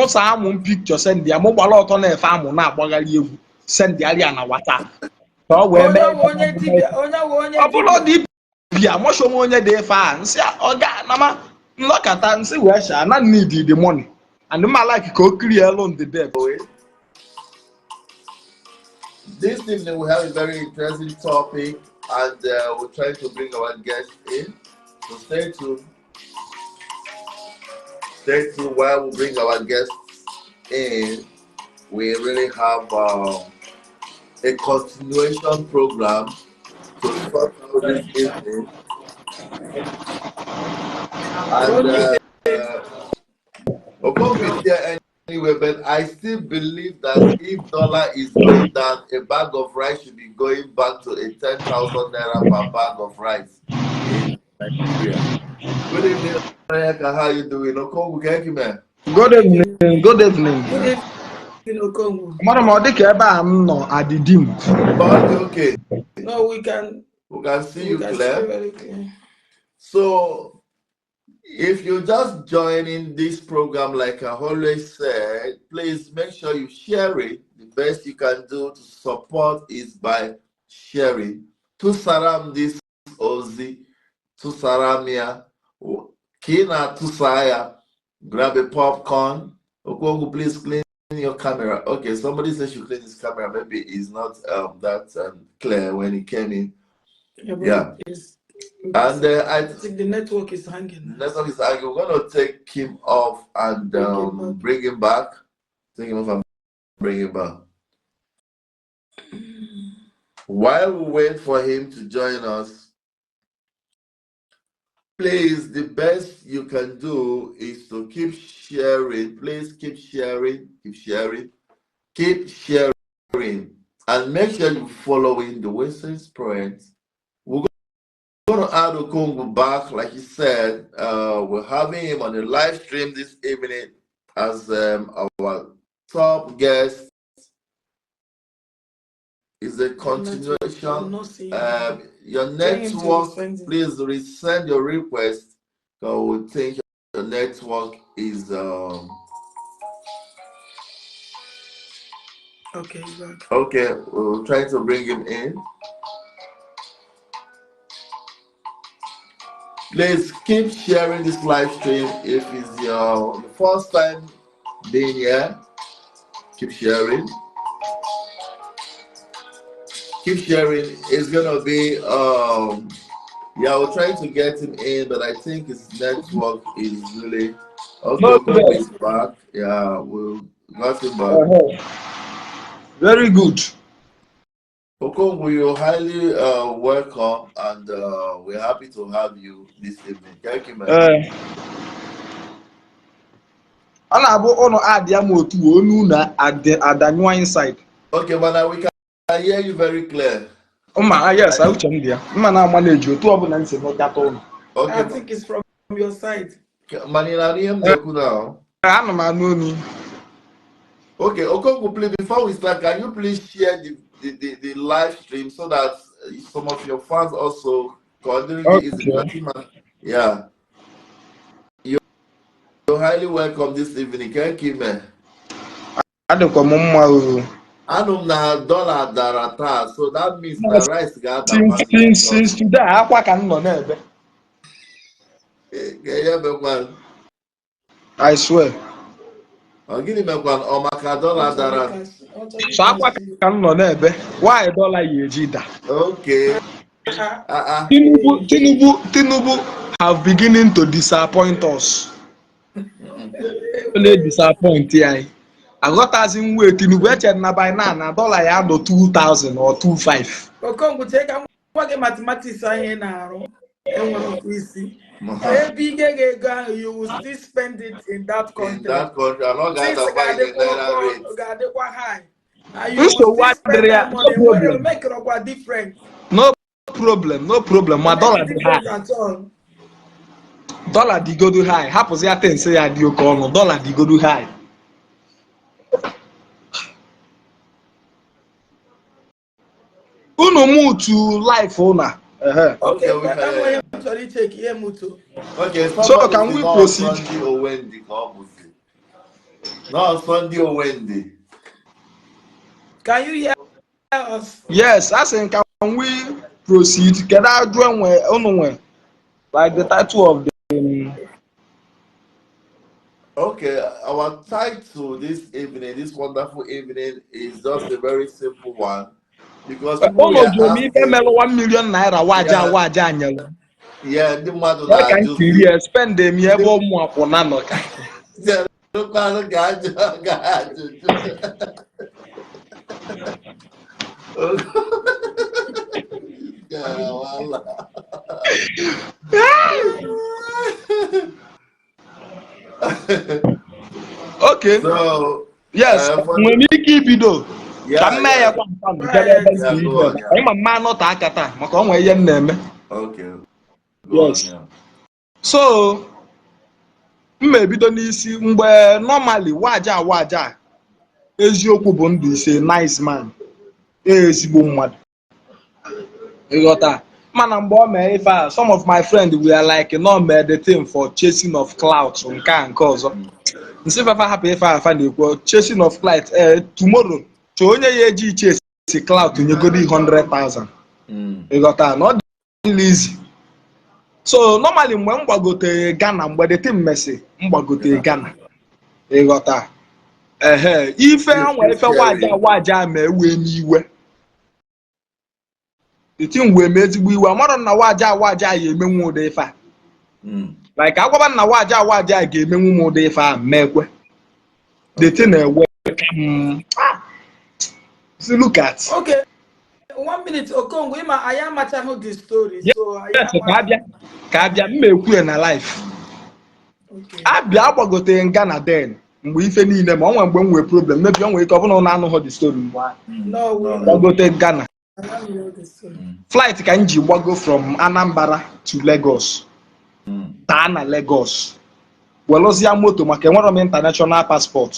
Most am picture send the mobile out on a farm na agbagari send the area na WhatsApp. So we onye Dibia mo show onye dey fa nsi oga na ma look at and see where sha na need the money. And the man like go clear alone the debt. This evening we have a very interesting topic, and we're trying to bring our guests in. So stay tuned. Stay tuned while we bring our guests in. We really have a continuation program to start out this evening. And Okongwu is here anyway, but I still believe that if dollar is going down, a bag of rice should be going back to a 10,000 naira per bag of rice in Nigeria. Good evening, Ayaka. How you doing? Okongwu, thank you, man. Good evening. Good evening. Good evening, Okongwu. Madam, I think I'm no at the dim. Okay. No, we can see you clear. Very clear. So, if you're just joining this program, like I always said, please make sure you share it. The best you can do to support is by sharing. To saram this Ozi, to saramia, kina to saya, grab a popcorn. Okongwu, please clean your camera. Okay, somebody says you clean his camera. Maybe it's not that clear when he came in. Yeah. And I think the network is hanging. Network is hanging. We're going to take him off and bring him back. Take him off and bring him back. While we wait for him to join us, please, the best you can do is to keep sharing. Please keep sharing, keep sharing, and make sure you're following the Western spread. We're going to add Okongwu back, like you said. We're having him on a live stream this evening as our top guest. Is a continuation. Your network, please resend your request. So we think your network is okay. Back. Okay, we're trying to bring him in. Please keep sharing this live stream. If it's your first time being here, keep sharing. Keep sharing. It's gonna be yeah, we're trying to get him in, but I think his network is really okay. He's back. Yeah, we got him back. Very good. Okongwu, you're highly welcome, and we're happy to have you this evening. Thank you, man. I want to add to Onuna at the new inside. Okay, man, we can hear you very clear. Yes, I will change there. I manage you. Okay. I think it's from your side. Now. Okay, Okongwu, please, before we start, can you please share the live stream so that some of your fans also yeah. You're highly welcome this evening. Thank you, man. Anum na dollar darata, so that means the rice got since today, I can know. I swear. I'll give him one dollar darata. So I can know. Why dollar yejida? Okay. Tinubu have beginning to disappoint us. Only disappoint here. I got as in waiting to wait and by now dollar ya do 2,000 or 2,500. Okongwu take a mathematics now. You will still spend it in that country. In that country, I'm not going to buy the high. You will still spend that money. Will make it different. No problem. My dollar at all. Dollar di go do high. Happens ya ten say ya di okono. Dollar di go do high. Uno move to life owner. Okay, okay, so can we proceed? No, Sunday or Wednesday. Can you hear us? Yes, I think can we proceed? Can I join where like the title of the Okay, our title this evening, this wonderful evening, is just a very simple one because people were asking. 1 million naira waja anyela. Yeah, the mother I that can just spend them here but more for nano. Okay. So yes, when you keep it though. Okay. Yes. So mmebido n'isi mgbe normally waja eziokwu bụ ndụ ise nice man ezigbo mmadụ ịghọta mana mgbe o mee ife a some of my friends were like no me the thing for chasing of clouds nke ọzọ nsi fafa hapụ ife afa na-ekwu chasing of clouds tomorrow so onye ya eji chase cloud nyegodi 100,000 ịghọta na ọ dị easy. So normally mgbe m gbagote Ghana mgbe the team mesi m gbagote Ghana ịghọta ife anwa ife waja ma ewe n'iwe the team wee mee ezigbo iwe amarọ na waja ya emenwu ụdị ife a like agwaba na waja ga-emenwu m ụdị ife a mekwe the team ewe see look at okay 1 minute Okongwu ima aya machahu the story so ka abịa m ekwu na life abịa gbagote Ghana den mgbe ife niile ma onwe mgbe m nwee problem maybe onwe ike ọ bụrụ na anụghị the story mgbe gbagote Ghana flight ka m ji gbago from Anambra to Lagos taa na Lagos welụzie moto maka enwere m international passport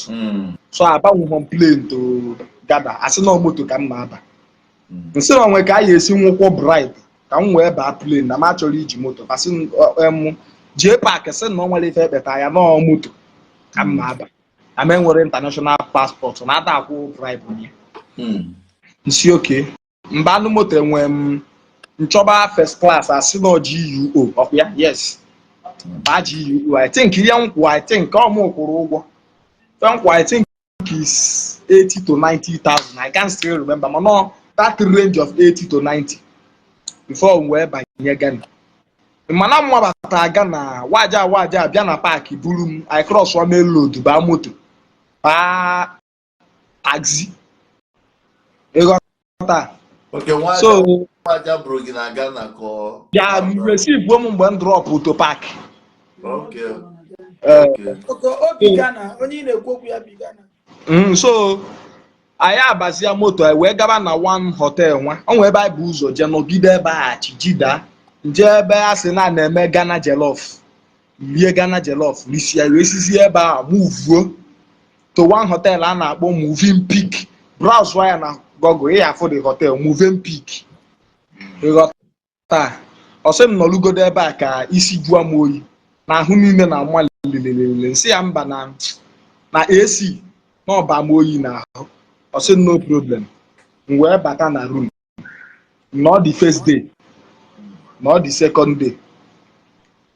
so abanwughị m plane to Ghana asị na moto ka m na-aba nsị na onwe ka a ga-esi nwụkwọ bribe ka m wee baa plane na m achọrọ iji moto asị jee paaki sị na ọ nwere ife ekpeta ya nọọ moto ka m na-aba ama enwere international passport na ada akwụ bribe nye nsi oke mba anụ moto enwe m nchọba first class asị na GUO ọkwa yes ba GUO I think ihe nkwụ I think ọ mụ kwụrụ ụgwọ nkwụ I think is 80 to 90,000 I can't still remember ma no that range of 80 to 90 before we banye Ghana mana m nwabata Ghana waja bịa na paaki buru m I cross one main road ba moto ba taxi ịghọta so waja buru gị na Ghana ko ya receive m mgbe m drop to park obi Ghana onye na-ekwu okwu ya bi Ghana so anyị abazia moto anyị wee gaba na one hotel nwa o nwee ebe anyị bụ ụzọ jee nọgide ebe a chijida nje ebe a sị na-eme Ghana jollof rie Ghana jollof risi anyị wee sisi ebe a muvuo to one hotel a na-akpọ Moving Peak browse ya na Google ị afụ the hotel Moving Peak ịghọta ọsị m nọlugodo ebe a ka isi jụọ m oyi na ahụ niile na mma lelelele nsị ya mba na AC na ọba m oyi na ahụ ọsị no problem m wee bata na room not the first day not the second day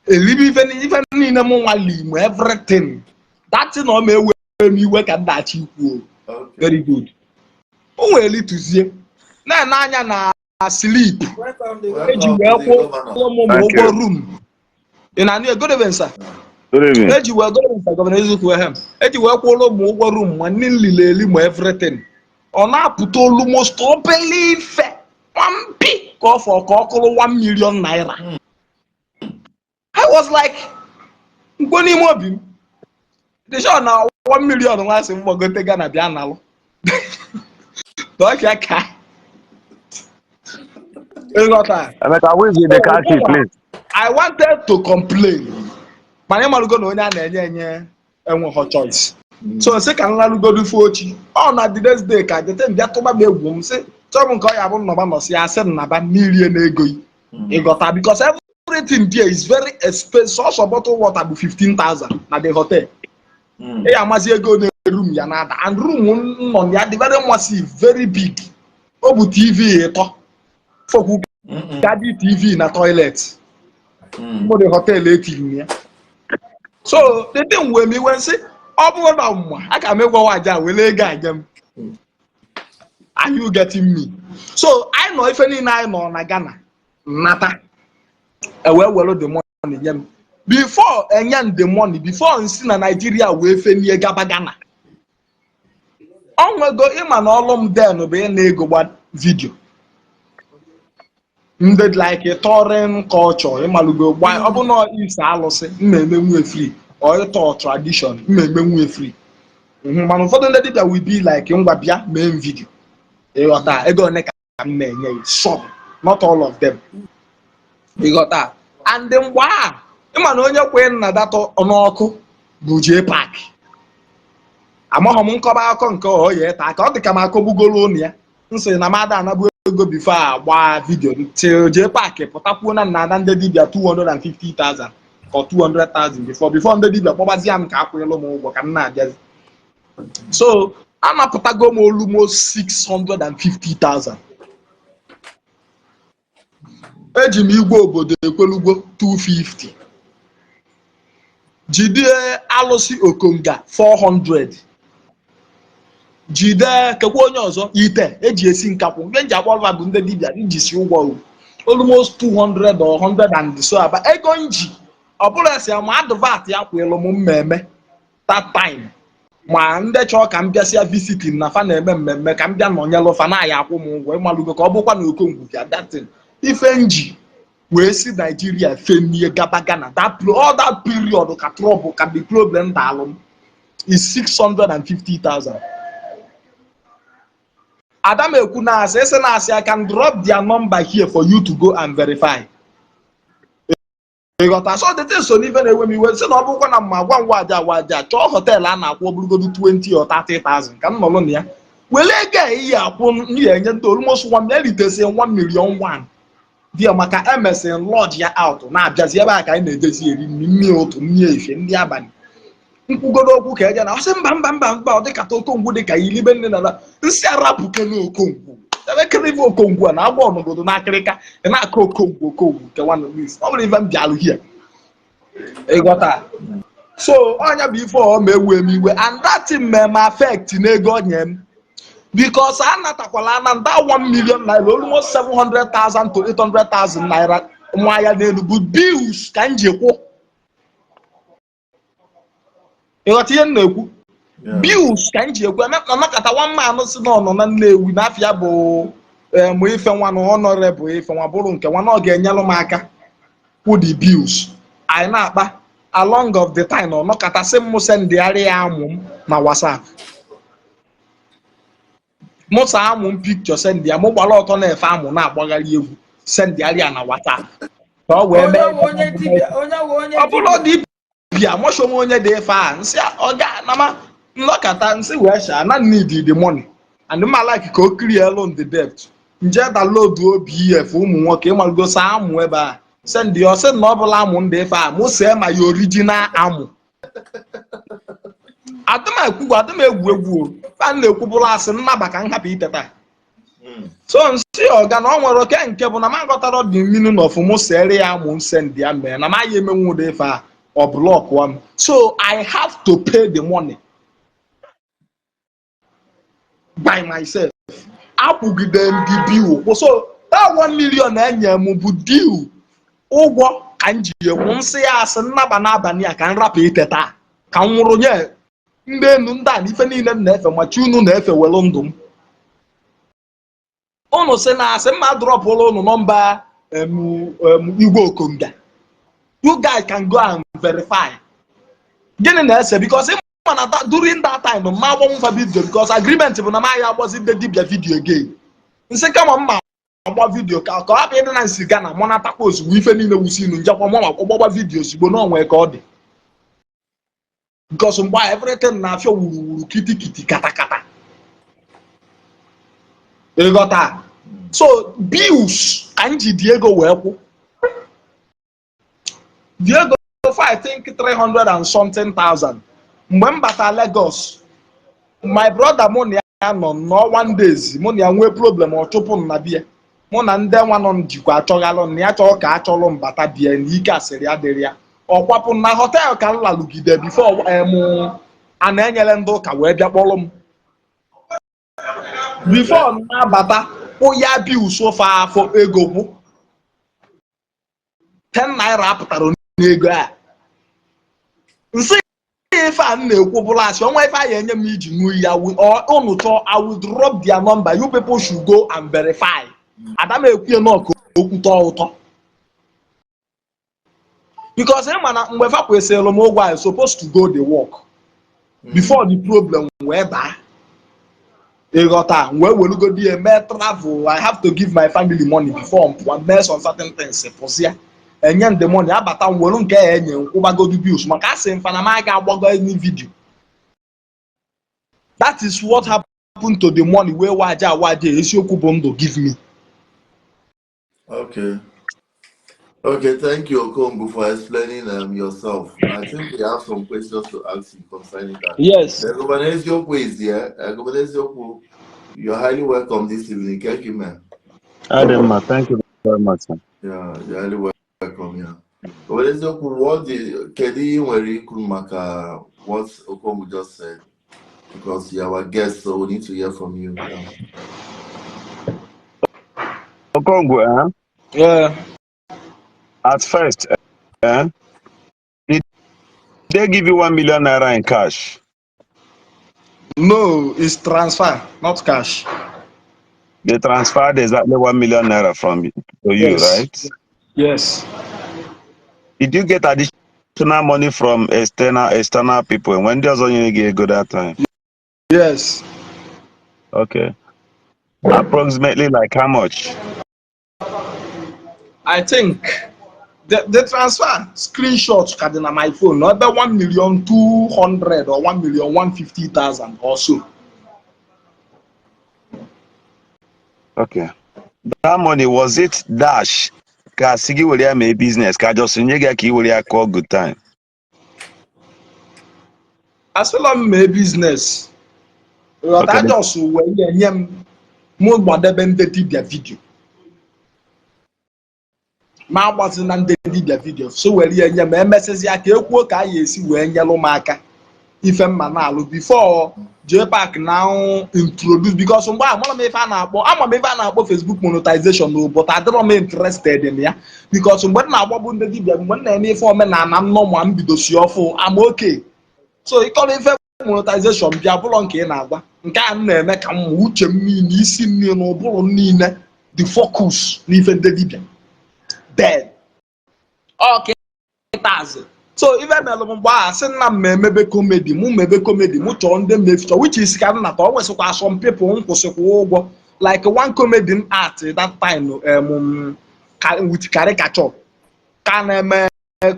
elibe ife niile m nwali m everything that thing ọ ma ewe m iwe ka ndachi kwuo very good o nwere lituzie na anya na sleep eji wee kwụọ m ụgwọ room ị na good evening sir eji wee gọvanọ Ezekwu eji wee kwụrụ ụmụ ụgwọ room ma ndị nlileli ma everything ọ na-apụta olu most obele ife nwampi ka ọ fọ ka ọ kụrụ 1 million naira I was like mkpo n'ime obi m dị sure na 1 million nwa sị mgbagote Ghana bịa nalụ dọkịa ka ịghọta I wanted to complain mana ịmalụgo na onye a na-enye enweghị choice so sị ka nlalụgodu fụ ochi ọ na the next day ka jete mbịa tụba m egwu m sị chọbụ nke ọ ya bụ nnọba nọsị ya sị nnaba mmiri na-ego ịghọta because everything there is very expensive. Also bottle water bụ 15,000 na the hotel amazi ego na room ya nada, and room nọ ya dị very massive, very big. Ọ bụ TV ịtọ fọkwu gadi TV na toilet mo the hotel etiri ya. So the thing wey me when say ọ bụrụ na mma aka m egwa waja wele ego agam. Are you getting me? So I know if any na nọ na Ghana nata were the money yam before enyan the money before nsi na Nigeria we fenie gaba Ghana. Onwego ịma na ọlụm den bụ na ego gba video. Ndị like a touring culture ịmalugo gba ọ bụ na isa alụsị mmemme nwe free or ịtọ tradition mmemme nwe free. Mana ụfọdụ ndị dibịa will be like ngwa bịa mee video. Ịghọta ego one ka m na-enye ya some, not all of them. Ịghọta and mgbe a ịma na onye kwe na datọ ọnụọkụ bụ jee park. Amaghị m nkọba akọ nke oye taa ka ọ dị ka m akọbugolo ụnụ ya nsị na mada anabu ego bifo agba vidio till jee paakị pụtakwuo na nna ndị dibịa 250,000 or 200,000 before ndị dibịa kpọbazie m ka akwụnyelụ m ụgwọ ka m na-abịazi. So anapụtago m almost 650,000. Eji m igwe obodo ekwelugo 250. Jide alụsị Okonga 400. Jide kekwa onye ọzọ ite eji esi nkakwụ nke nji akpọrọ bụ ndị dibịa iji si ụgwọ almost 200 or 100 and so aba ego nji ọ bụla esi ma advert ya kwụrụ m mmemme that time ma ndị chọọ ka m bịasịa visiting na fa na-eme mmemme ka m bịa nọnyelụ fa na ya akwụ m ụgwọ ịmalụgo ka ọ bụkwa na Okongwu bịa datin ife nji wee si Nigeria fenie gaba Ghana all that period ka trouble ka the problem dalụ is 650,000. Adam ekwu na asị ese na asị I can drop their number here for you to go and verify. Ịghọta so the thing so n'ife na-ewe m iwe sị na ọ bụkwa na mma gwa waja chọọ hotel a na-akwụ oburugodu 20 or 30,000 ka m nọrọ na ya were ego ihe akwụ ihe enye ndị almost 1 million 1 dia maka MSN lodge ya out na-abịazi ebe a ka anyị na-ejezi eri nri ụtụ nri efe ndị abalị nkwugodo okwu ka eje na ọsị mba ọ dịka Okongwu dị ka ilibe nne na nsị arapụke na Okongwu ebekere Okongwu a na-agba ọnọgodo n'akịrịka na-akọ Okongwu nke one of these ọ bụrụ ife m bịalụ hie ịghọta. So ọnya bụ ife ọ ma ewu iwe and that thing may affect n'ego onye m because a natakwala na nda 1 million naira almost 700,000 to 800,000 naira nwa ya n'elu bụ bills ka njikwu. Ịghọta ihe m na-ekwu bills ka nji ekwu nakata nwa mmanụ si n'ọnọ na Nnewi n'afịa bụ mụ ife nwa na honorable ife nwa bụrụ nke nwa na ọ ga-enyelụ m aka kwụ the bills anyị na-akpa along of the time ọ nọkata sị m sendịgharị ya amụ m na WhatsApp mụsa amụ m picture send ya mụ gbara ọtọ na-efe amụ na-agbagharị egwu sendịgharị ya na WhatsApp ka ọ wee mee ọ bụrụ dibịa mọshọm onye dị efe a nsị ọ ga nama nlọkata nsị wee sha na need the money and ma like ka o clear alone the debt nje download OBF ụmụ nwoke ịmalụgosa amụ ebe a send ya ọsị na ọ bụla amụ ndị efe a mụ see ma ya original amụ adịm egwu a na-ekwubụla asị nnaba ka nhapụ iteta. So nsị ọga na ọ nwere oke nke bụ na m agọtara the meaning of mụ sere ya amụ send ya mee na m ya emenwu ụdị efe a or block one. So I have to pay the money by myself. Apụgide ndị bill. So that 1 million enye m bụ deal ụgwọ ka m ji ekwu nsị ya asị nnaba n'abalị a ka m rapụ iteta ka m nwụrụ nye ndị enu ndị a na ife niile m na-efe ma chi unu na-efe welu ndụ m. Unu sị na asị mma drọpụrụ unu nọmba igwe Okonga. You guys can go and verify. Gịnị na-ese because during that time ma agbanwe video because agreement bụ na ma ya agbazi ndị dibịa video again. Nsị kama mma agba video ka ọ bụ ịdị na nsi Ghana mụ natakwa ozugbo ife niile wusi inu njakwa mụ ọgbagba video ozugbo n'onwe ka ọ dị. Because mgbe everything na-afịa wuruwuru kitikiti katakata. Ịghọta. So bills ka nji Diego wee kwụ. Diego I think 300 and something thousand mgbe m bata Lagos my brother mụ na ya nọ nọ 1 days mụ na ya nwee problem ọ chụpụ m na bịa mụ na ndị nwa nọ njikwa achọghalụ na ya chọọ ka achọlụ mbata bịa na ike asịrị ya dịrị ya ọ kwapụ na họteelụ ka m lalụgide bifo a na-enyere ndị ụka wee bịa kpọrọ m bifo na-abata kpụ ya bi usofe afọ ego bụ 10 naira apụtara n'ego a nsị ife a na-ekwu bụla asị ọnwa ife a ya enye m iji ṅụ ya unu chọọ I will drop their number you people should go and verify Adam ekwuye n'ọkụ okwu tọọ ụtọ because ị ma na mgbe fa kwesịrị m ụgwọ I supposed to go the work before the problem wee baa ịghọta wee welugodi ya mee travel I have to give my family money before m mee some certain things pụsịa enye ndị money abata m welu nke ya enye nkwụbagodi bills maka asị mfa na m aga agbago any video that is what happened to the money wey waja esiokwu bụ ndụ give me. Okay, thank you, Okongwu, for explaining yourself. I think we have some questions to ask you concerning that. Yes. Ogboneziokwu is here. Ogboneziokwu, you're highly welcome this evening. Thank you, man. Adema, thank you very much, sir. Yeah, you're highly welcome, yeah. Ogboneziokwu, what Kedi nwere ikwu maka what Okongwu just said? Because you're our guest, so we need to hear from you. Yeah. Okongwu, Yeah. At first, did they give you 1 million naira in cash? No, it's transfer, not cash. They transferred exactly 1 million naira from you to you, Yes. right? Yes. Did you get additional money from external people? When does you get good that time? Yes. Okay. Approximately like how much? I think the transfer screenshots can on my phone, not the 1,200,000 or 1,150,000 or so. Okay. That money, was it dash? Kasigi will have a business. Kajosunyega will have call good time. As well as my business. Okay. I just when more than their video. Ma gbazị na ndị dibia video so were ihe nye ma emesịzi ya ka ekwuo ka anyị esi wee nyelụ m aka ife mma na-alụ before JPAC now introduce because mgbe amara m ife a na-akpọ Facebook monetization no but adịrọ m interested in ya because mgbe na-agbabụ ndị dibia mgbe na-eme ife omenala m nọ ma mbidosi ọfụ am okay so ịkọrọ ife monetization bịa bụrụ nke ị na-agba nke a na-eme ka m uche m niile isi m niile na ụbụrụ niile the focus n'ife ndị dibia then okay so even mgbe a sị nna m emebe comedy mụ chọọ ndị meficha which is ka nna ta o nwesịkwa some people nkwụsịkwa ụgwọ like one comedy art that time with caricature ka na-eme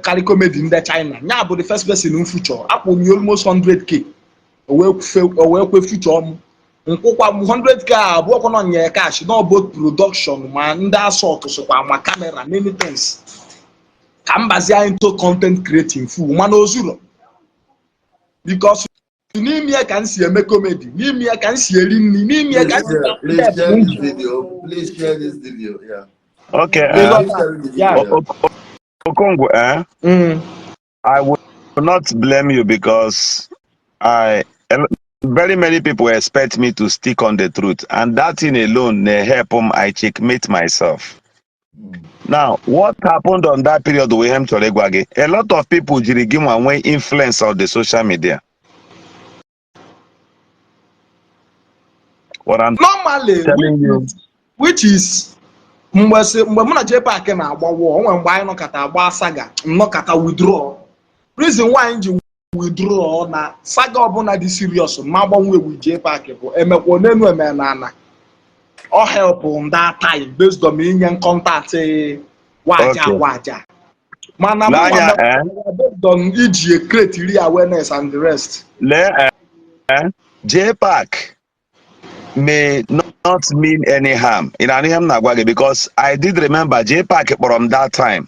kari comedy ndị China nya bụ the first person in future akpụ m almost 100k o wee kwe future m nkwụkwa m 100k abụọ kwa nye cash no both production ma ndị assault sokwa ma camera many things ka mbazi into content creating full mana ozuro because n'ime ya ka nsi eme comedy n'ime ya ka nsi eri nri n'ime ya ka please share this video yeah okay Okongwu, I will not blame you because very many people expect me to stick on the truth, and that thing alone may help them. I checkmate myself. Now, what happened on that period with him to Legwage? A lot of people give away influence of the social media. What I'm normally telling you, which is mgbe mụ na JPAC na-agbawo onwe mgbe anyị nọkata agba saga nnọkata withdraw reason why anyị ji withdraw na saga ọbụla dị serious ma gbanwe with JPAC bụ emekwa n'enu emenana ọ help that time based on inye contact waja mana based on iji create awareness and the rest. JPAC may not mean any harm in Anihem Nagwage because I did remember JPAC from that time.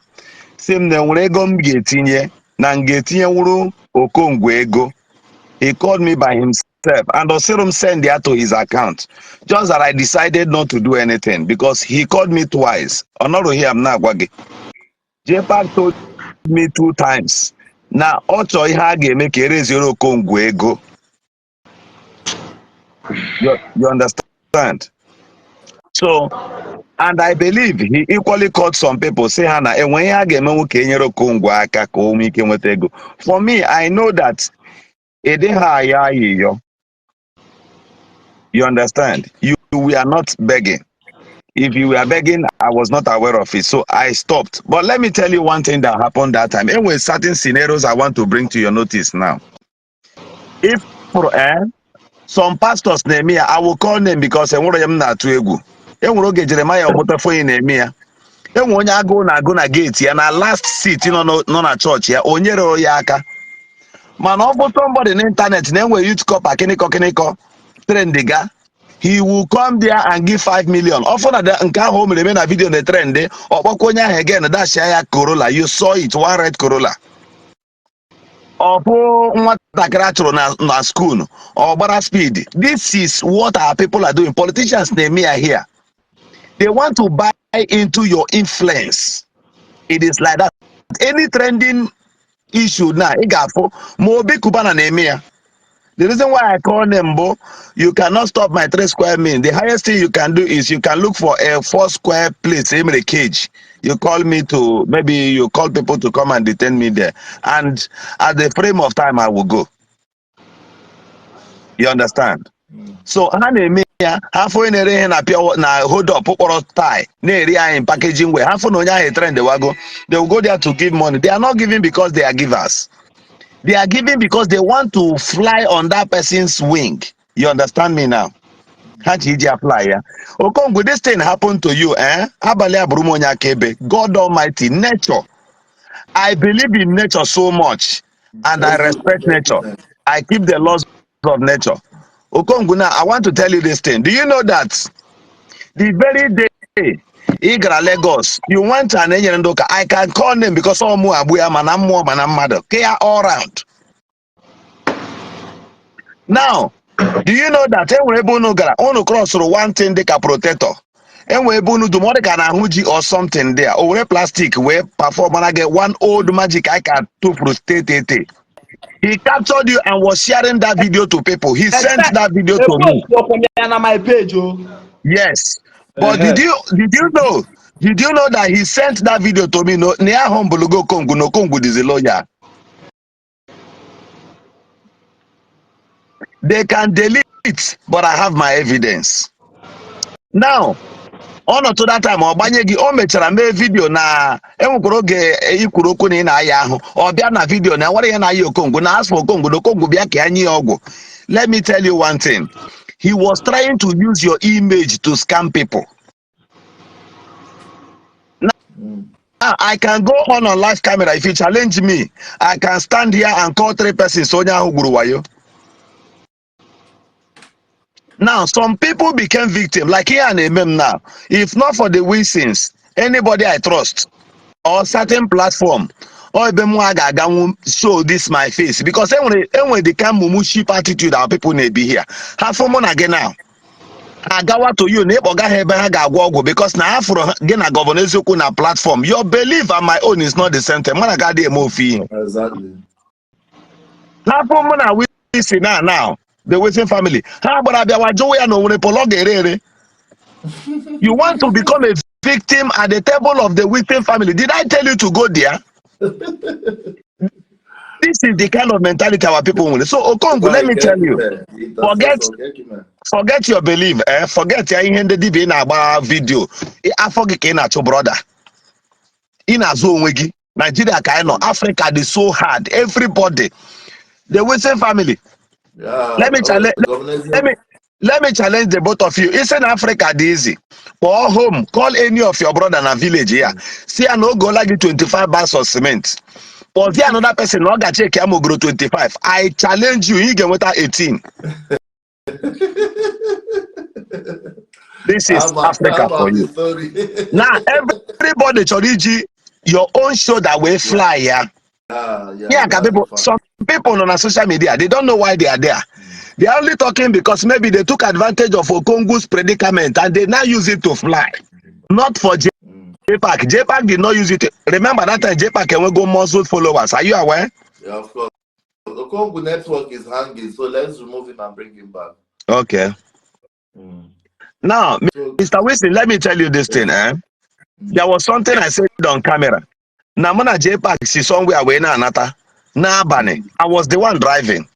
Sim ne nwere ego m ga-etinye na m ga-etinye wuru Okongwu ego He called me by himself and Osirum sent that to his account. Just that I decided not to do anything because he called me twice. Honoru here I'm not wagi. JPAC told me 2 times. Now, Ocho Ihage make a zero Okongwu ego. You understand? So, and I believe he equally called some people say Hana and when for me, I know that you understand? We are not begging. If you were begging, I was not aware of it. So I stopped. But let me tell you one thing that happened that time. Anyway, certain scenarios I want to bring to your notice now. If for some pastors name me, I will call them because I want them not to ego. Jeremiah Omotafo name me. When I go na gate and na last seat no na church ya onyere ya aka. Man, over somebody on the internet, then we youth cop akiniko trendiga. He will come there and give 5 million. Often at the home remain a video on the trend or Bokonya again that share Corolla. You saw it, one red Corolla. Or what na school or bara speed. This is what our people are doing. Politicians name me here. They want to buy into your influence. It is like that. Any trending issue now, Mobi Kubana name. The reason why I call them, Bo, you cannot stop my 3 square mean. The highest thing you can do is you can look for a 4 square place in the cage. You call me to, maybe you call people to come and detain me there. And at the frame of time, I will go. You understand? So, half in na hold up, tie, in packaging way. Half on a trend, they will go there to give money. They are not giving because they are givers. They are giving because they want to fly on that person's wing. You understand me now? Okongwu, this thing happened to you, God Almighty, nature. I believe in nature so much, and I respect nature. I keep the laws of nature. Okongwu, now I want to tell you this thing. Do you know that the very day Igra Lagos, you went to an Enyendoka, I can call them because all more abuya manamo manamado. Care all round. Now, do you know that when cross through one thing they can protector? And we do more than a huji or something there, or plastic where perform and I get one old magic I can to prostate. He captured you and was sharing that video to people. He sent that video to me. On my page, yes. But did you know? Did you know that he sent that video to me? No, near Humbulugo Kongu, no Kongu is a lawyer. They can delete, but I have my evidence. Now, on to that time, Obanyegi o mechara mee video na enwekoro oge ikwuru okwu na ị na-aya ahụ ọ bịa na video na nwere ya na aya Okongwu na ask for Okongwu na Okongwu bịa ka anyị ọgwụ. Let me tell you one thing. He was trying to use your image to scam people. Now, I can go on live camera. If you challenge me, I can stand here and call 3 persons. Sonya Huguruwayo. Now, some people became victims, like here and Emem now. If not for the reasons, anybody I trust or certain platform, or show this my face. Because when they come cheap attitude, our people may be here. Have someone again now. I go to you, because now for again governance na platform. Your belief and my own is not the same thing. I got the Exactly. Have we see now. The Western family. You want to become a victim at the table of the Western family. Did I tell you to go there? This is the kind of mentality our people want. So Okongwu, let me tell you, forget your belief. Forget your video. I forget your brother. In a zone, Nigeria, Africa is so hard. Everybody, the Western family. Yeah, let me challenge the both of you. It's in Africa easy. For home, call any of your brother in a village here. See, I no go like you 25 bags of cement. Or see another person no ga check am grow 25. I challenge you, you get with 18. This is Africa for you. Now everybody should your own show that will fly here. Yeah, some people on social media, they don't know why they are there. They are only talking because maybe they took advantage of Okongwu's predicament and they now use it to fly. Not for JPAC. JPAC did not use it. Remember that time JPAC can go muscle followers. Are you aware? Yeah, of course. The Okongwu network is hanging, so let's remove him and bring him back. Okay. Now, Mr. Wilson, let me tell you this thing. There was something I said on camera. Namana JPAC is somewhere away na anata. Na Abane. I was the one driving.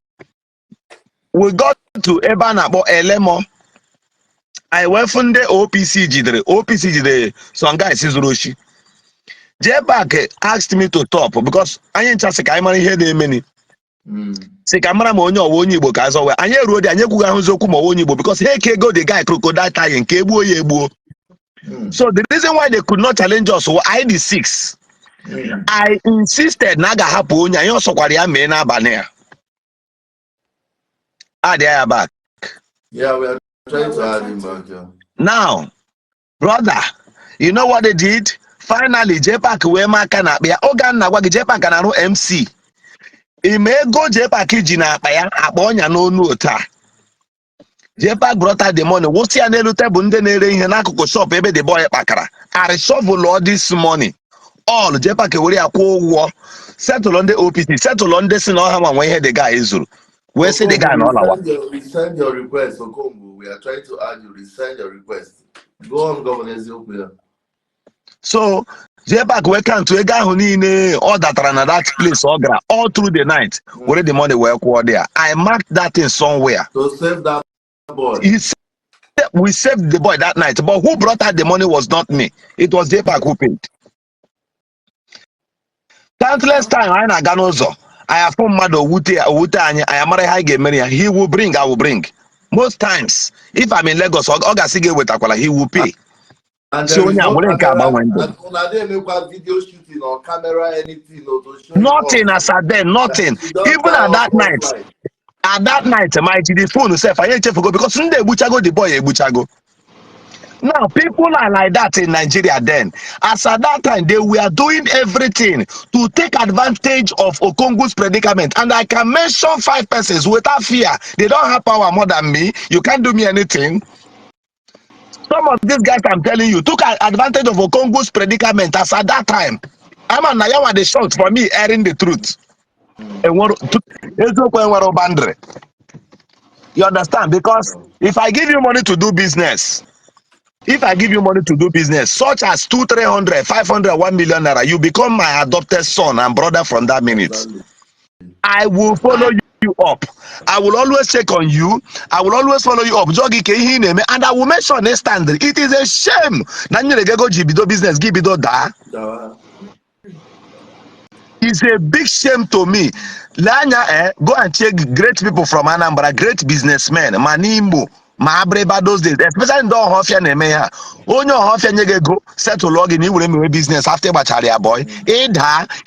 We got to Ebanabo Elemo. I went from the OPC jidere some guys is Roshi. JPAC asked me to top because I ain't just a money here the many. Say camera monyo wonyi Igbo ka so we anye road anye kuga hunzoku mo wonyi Igbo because hey ke go the guy crocodile tie nke egbu oye egbu. So the reason why they could not challenge us was ID6. I insisted na ga hapu onye anye osokwara ya me na abane ya. They are back. Yeah, we are trying to add him back. Yeah. Now, brother, you know what they did? Finally, JPAC we maka na akpa ya. Oga na gwa gi JPAC na ru MC. Imego JPAC ji na akpa ya akpa onya n'onu ota. JPAC brought out the money. What's ya n'elu table ndị na-ere ihe n'akụkụ shop ebe the boy kpakara. I resolve all this money. All JPAC were akwụ ụgwọ. Settle on the OPC. Settle on the sin ọha nwa ihe the guy izuru. We say the guy no lawa. Resend your request, Okongwu. We are trying to add you. Resend your request. Go on, Governor Eziokwia. So JPAC we can to ega ahụ niile all that ran at that place all through the night. Where the money were there. I marked that in somewhere. So save that boy. We saved the boy that night, but who brought out the money was not me. It was JPAC who paid. Countless time I na ganozo. I have found Mado Wute I am high game. He will bring, I will bring. Most times, if I'm in Lagos, Ogasige with Akwala, he will pay. And So there is no camera, video shooting or camera, anything. Nothing as at then, nothing. Even at that night. At that night, the phone self, I ain't check for go because Sunday Buchago the boy Buchago. Now, people are like that in Nigeria then. As at that time, they were doing everything to take advantage of Okongwu's predicament. And I can mention 5 persons without fear. They don't have power more than me. You can't do me anything. Some of these guys, I'm telling you, took advantage of Okongwu's predicament as at that time. I'm a Nayawa, they shout for me airing the truth. You understand? Because if I give you money to do business, such as 200, 300, 500, 1 million naira, you become my adopted son and brother from that minute. I will follow you up. I will always check on you. I will always follow you up. And I will make sure they stand. It is a shame. Business, give it da. It's a big shame to me. Lanya, go and check great people from Anambra, great businessmen, Manimbo. Maabreba those days, especially in the Hofia Nemeya. Only Hofia Nege go settle log in, he will make business after Bacharia boy.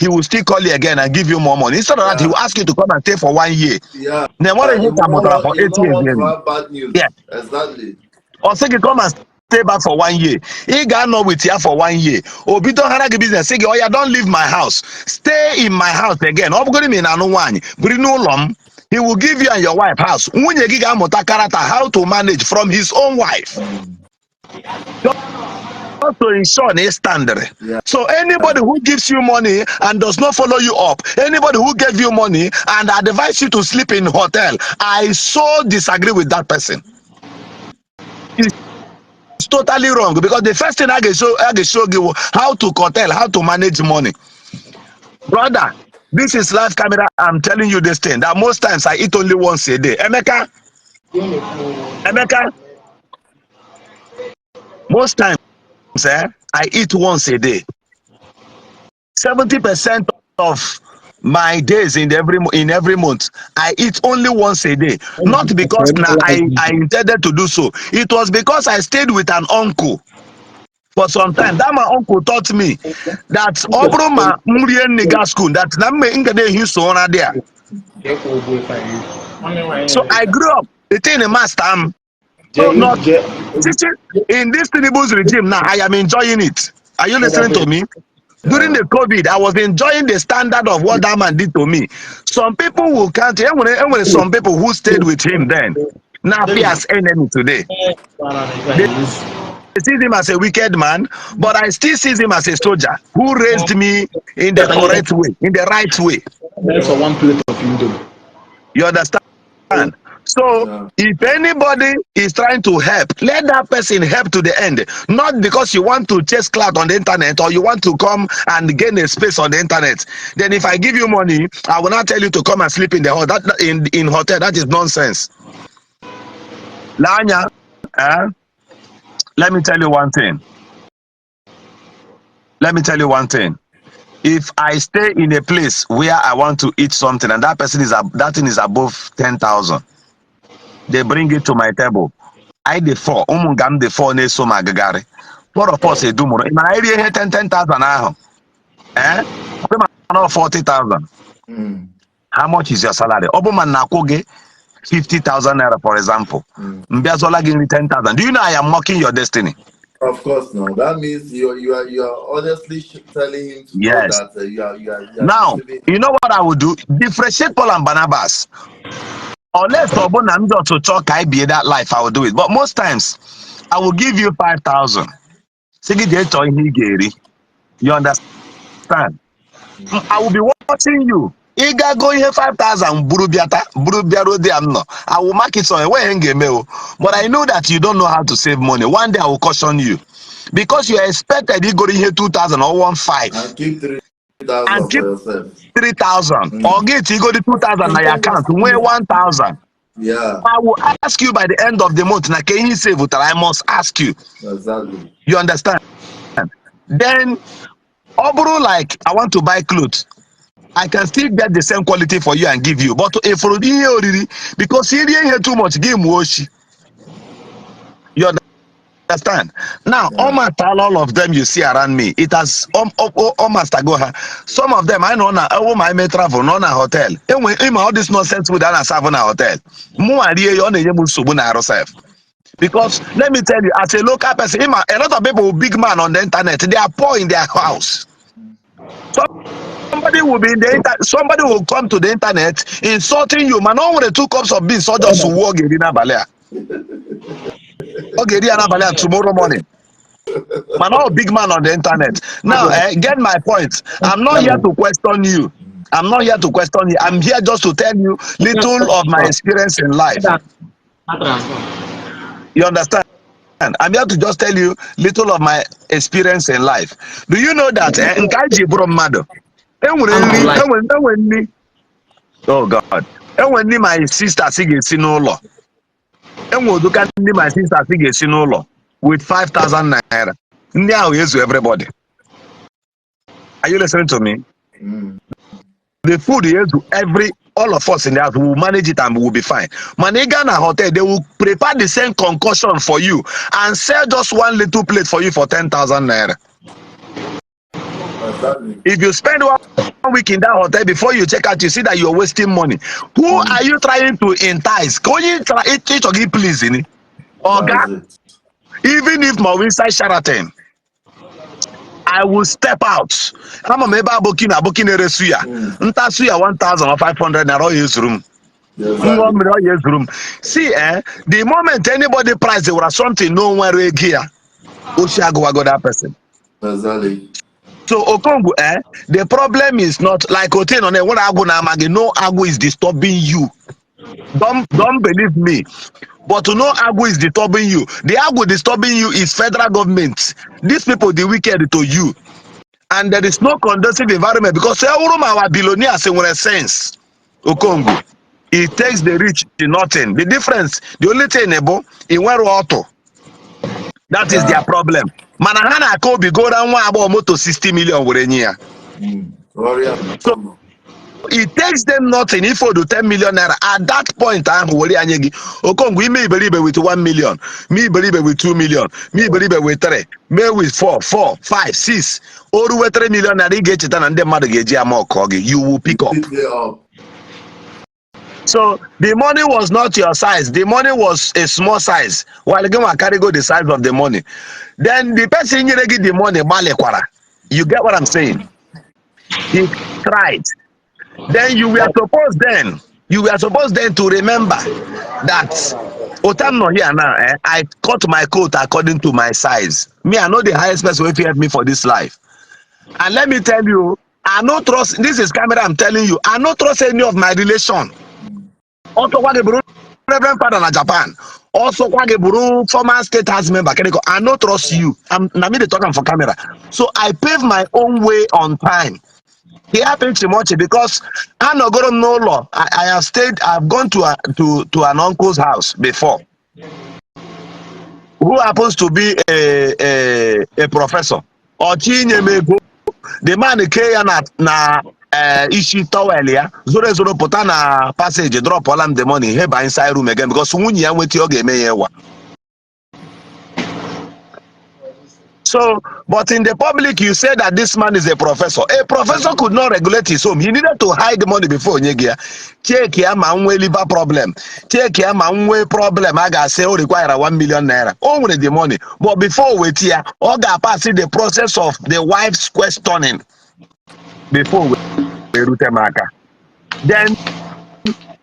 He will still call you again and give you more money. Instead of that, he will ask you to come and stay for 1 year. Yeah. Then what is it for 8 years? Bad news. Yeah. Exactly. Or say you come and stay back for 1 year. He got no with you for 1 year. Obito Haragi business. Say, oh yeah, don't leave my house. Stay in my house again. He will give you and your wife house. How to manage from his own wife. Just to ensure a standard. Yeah. So anybody who gives you money and does not follow you up, anybody who gave you money and advise you to sleep in hotel, I so disagree with that person. It's totally wrong because the first thing I can show you how to hotel, how to manage money. Brother, this is live camera. I'm telling you this thing that most times I eat only once a day. Emeka, most times I eat once a day. 70% of my days in every month, I eat only once a day. Not because I intended to do so. It was because I stayed with an uncle for some time. That my uncle taught me that Obroma Murian Nigga school that there. So I grew up eating a master. Not in this Tinubu's regime now. I am enjoying it. Are you listening to me? During the COVID, I was enjoying the standard of what that man did to me. Some people will count. When some people who stayed with him then, now he as enemy today. They see him as a wicked man, but I still see him as a soldier who raised me in the correct way, in the right way. For one plate of indomie. You understand? So if anybody is trying to help, let that person help to the end. Not because you want to chase clout on the internet or you want to come and gain a space on the internet. Then if I give you money, I will not tell you to come and sleep in the hotel. In hotel. That is nonsense. Lanya, let me tell you one thing. Let me tell you one thing. If I stay in a place where I want to eat something and that thing is above 10,000, they bring it to my table. I the four, the four ne so magagari. Four of us do more. In my area, 10,000 now. 40,000. How much is your salary? Oboman nakoge 50,000 naira, for example. Mbiazola give me 10,000. Do you know I am mocking your destiny? Of course, no. That means you are honestly telling him to know that you are now, you know what I would do? Differentiate Paul and Barnabas. Unless I'm just to talk, I be that life, I will do it. But most times, I will give you 5,000. You understand? I will be watching you. Iga go here 5,000 I will mark it somewhere. But I know that you don't know how to save money. One day I will caution you. Because you expected you go here 2,000 or 1,500. And keep 3,000 for yourself. 3,000. Or get you go to 2,000 on your account. Where 1,000. Yeah. I will ask you by the end of the month. Can you save it? I must ask you. Exactly. You understand? Then, like I want to buy clothes. I can still get the same quality for you and give you. But if for because he didn't hear too much, give Moshi. You understand? Now, all of them you see around me, it has almost go. Some of them I know now. Oh, my may travel, not a hotel. And all this nonsense with an Savannah hotel. Because let me tell you, as a local person, a lot of people, big man on the internet, they are poor in their house. Somebody will be in the somebody will come to the internet insulting you. Man, only 2 cups of beans, so just walk in Balea. Okay, tomorrow morning. Man, all big man on the internet. Now, get my point. I'm not here to question you. I'm not here to question you. I'm here just to tell you little of my experience in life. You understand? I'm here to just tell you little of my experience in life. Do you know that Nkaji Bromado? Oh God. When my sister Sigesi no law. And we'll look at my sister Sigesi no law with 5,000 naira. Now yes to everybody. Are you listening to me? The food is to all of us in the house will manage it and will be fine. Manigana Hotel, they will prepare the same concoction for you and sell just one little plate for you for 10,000 naira. If you spend 1 week in that hotel before you check out, you see that you're wasting money. Who are you trying to entice? Can you try it to please in it? Even if my inside Sheraton, I will step out. I'm a member booking a resuya. Ntasuya 1,500 naira use room. See, the moment anybody price there was something no one here. Isiagu got that person. Exactly. So Okongwu, the problem is not like Oten on what agwu na amagi. No agwu is disturbing you. Don't believe me. But to know agwu is disturbing you. The agwu disturbing you is federal government. These people the wicked to you. And there is no conducive environment because our billionaires in a sense. Okongwu. It takes the rich to nothing. The difference, the only thing about in where auto. That is their problem. Manahana Kobe go down one about moto 60 million with a year. So it takes them nothing if you do 10 million naira. At that point, I'm worried. Okongwu may believe it with 1 million, me believe it with 2 million, me believe it with 3, me with 4, 5, 6. Or with 3 million and get it and then mother get you will pick up. So the money was not your size. The money was a small size. While again, I carry go the size of the money. Then the person you get the money, You get what I'm saying? He tried. Then you were supposed then to remember that Otam not here now. I cut my coat according to my size. Me, I know the highest person who help me for this life. And let me tell you, I no trust. This is camera. I'm telling you, I no trust any of my relation. Also, what the Reverend Father in Japan. Also, what the former state house member. I no trust you. I'm me the talking for camera. So I pave my own way on time. It happened to much because I'm not going to know law. I have stayed. I've gone to an uncle's house before, who happens to be a professor. Or the man came na Ishi towel ya zoro put na passage drop all the money here by inside room again because nwunye ya nweti oge eme ya. So, but in the public, you say that this man is a professor. A professor could not regulate his home. He needed to hide the money before Nyegia. Take care, man, liver problem. Take care, man, problem. I got say, oh, require 1 million naira. Only the money. But before we here, all got passing the process of the wife's questioning before we route marker. Then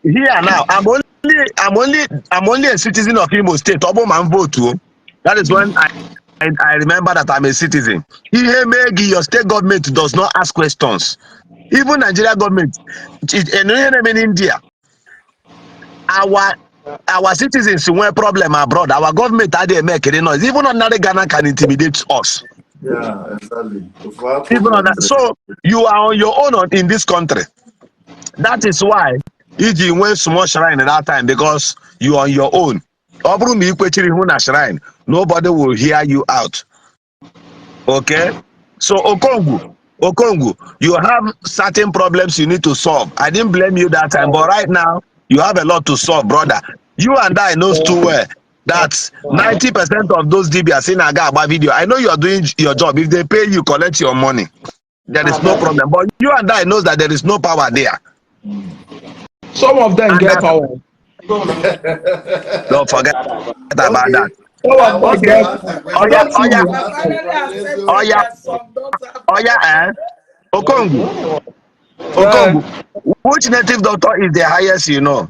here now, I'm only a citizen of Imo State. Man vote too. That is when I remember that I'm a citizen. Your state government does not ask questions. Even Nigeria government, in India, our citizens who have problem abroad, our government are there making noise. Even another Ghana can intimidate us. Yeah, exactly. Even on that. So you are on your own in this country. That is why Iji went small shrine at that time because you are on your own. Shrine. Nobody will hear you out. Okay? So Okongwu, you have certain problems you need to solve. I didn't blame you that time, but right now you have a lot to solve, brother. You and I know too well that 90% of those Dibias in Agaba video, I know you are doing your job. If they pay you, collect your money. There is no problem. But you and I knows that there is no power there. Some of them get power. Don't forget about that. Okongwu, which native doctor is the highest you know?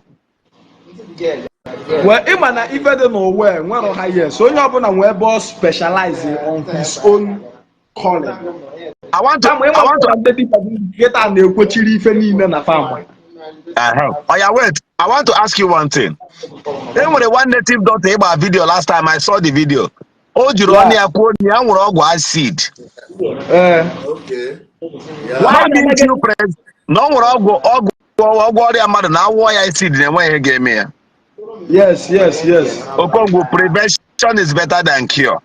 Well, even if I don't know where the highest, so you have a boss specializing on his own calling. I want to get an na farm. Oh yeah, wait. I want to ask you one thing. Then when the one native doctor about video last time I saw the video. Oh, Jironi Akwo acid. Okay. Yeah. Why didn't you press? No more acid than when you gave me. Yes. Okongwu, prevention is better than cure.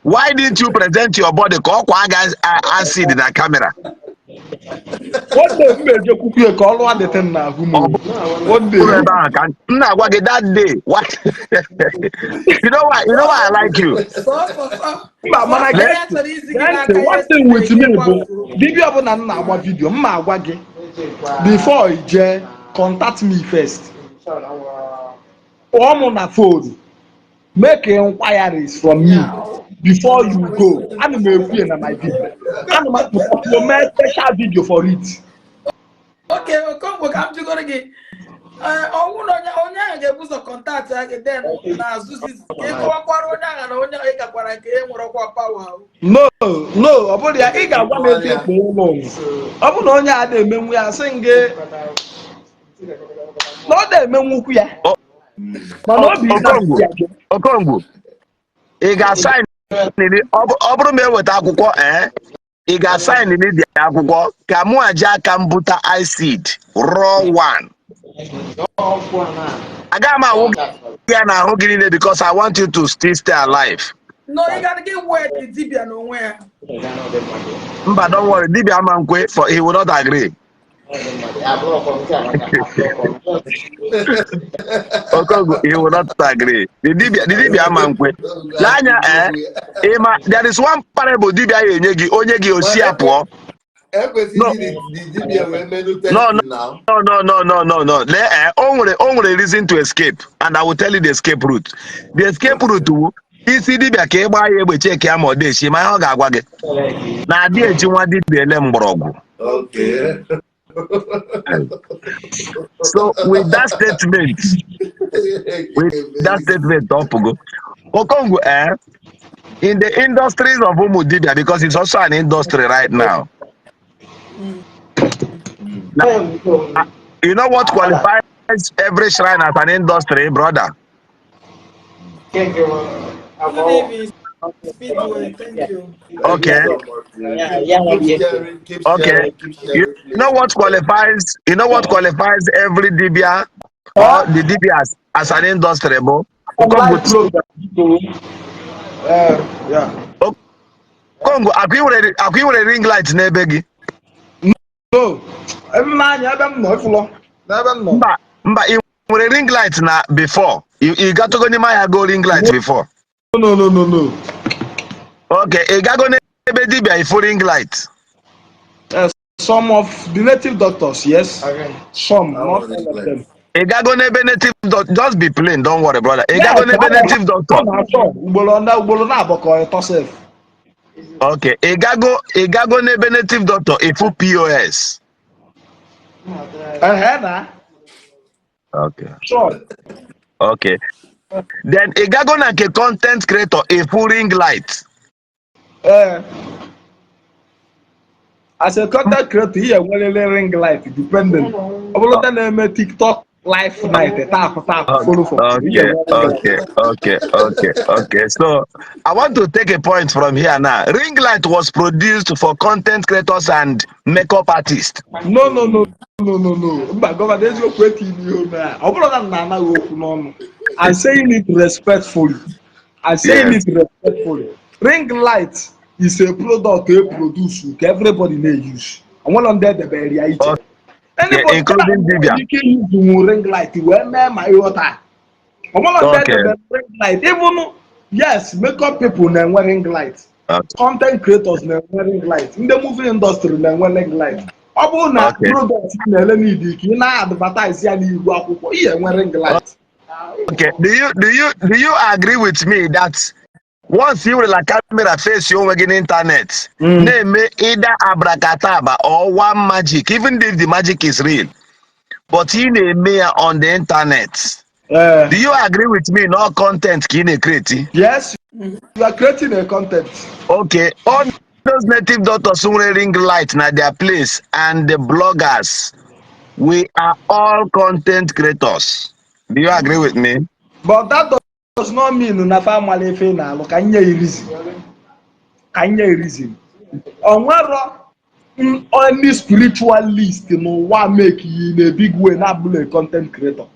Why didn't you present your body acid in a camera? What the major cookie call one the ten now? What that day? What? You know why I like you. One thing with me, Dibia na video, before you contact me first. On a phone, make inquiries from me before you go. I'm a my video. I'm a special video for it. Okay, Okongwu, I'm just gonna get. Onya get boost contact then na Zuzi. No, obodi I ga gwa me take mo. Obu na onya ada emenwu ya singe. No da emenwu ku ya. Okongwu. Ị ga-sign ọ bụrụ ma eweta akwụkwọ ị ga-sign n'idi akwụkwọ ka mụ aja aka m buta acid raw one. Aga m ahụ ya na ahụ gị niile because I want you to still stay alive. No, you gotta get word the Dibia nowhere. Mba, don't worry, Dibia Amankwe, for he will not agree. Okongwu, he will not agree. The Dibia Amankwe. There is one parable Dibia Onyegi Osiapo. No. Only reason to escape, and I will tell you the escape route. The escape route isi dibịa ka ịgba ya egbe cheki ya ma ọ dị echi ma ihe ọ ga-agwa gị na adị eji nwa dibịa ele mgbọrọgwụ. Okay. So with that statement, Opugo, Okongwu, in the industries of Umu Dibia, because it's also an industry right now. Now, you know what qualifies every shrine as an industry, brother? Thank you. Thank you. Okay. Okay. You know what qualifies? You know what qualifies every Dibia or the Dibia as an industry, bro? Kongo, are you a ring light nebegi? No. Every man, you have no floor. Never know. But you were a ring light now before. You got to go near my go ring light before. No. Okay, you got to go near Dibia for ring light. Some of the native doctors, yes. Okay. Some, not all of them. You got to go near native doctor. Just be plain, don't worry, brother. You got to go near native doctor. Okay, you got to go near native doctor if you POS. Okay. Sure. Okay. Then you got to go near content creator if you ring light. As a content creator, here will ring light dependent. I will TikTok live night tap follow for. Okay. So I want to take a point from here now. Ring light was produced for content creators and makeup artists. No. But God, there's your question here now. I'm saying it respectfully. Ring light is a product they produce that everybody may use. I want on there the barrier. Anybody including Dibia. You can use ring light. Where my water? I want on there the ring light. Even yes, makeup people now wearing light. Content creators now wearing light. In the movie industry now wearing light. About na products na need you na advertise ya ni Igbo akwụkwọ. Ihe wearing light. Okay. Do you agree with me that once you will a camera face you on the internet, name either abracadabra or one magic, even if the magic is real, but in a mayor on the internet. Do you agree with me? No content can create. Yes, you are creating a content. Okay, all those native doctors who ring light na their place and the bloggers, we are all content creators. Do you agree with me? But that does not mean na family fe na lo kanya reason. Onwero only spiritualist no wa make you in a big way na bule content creator.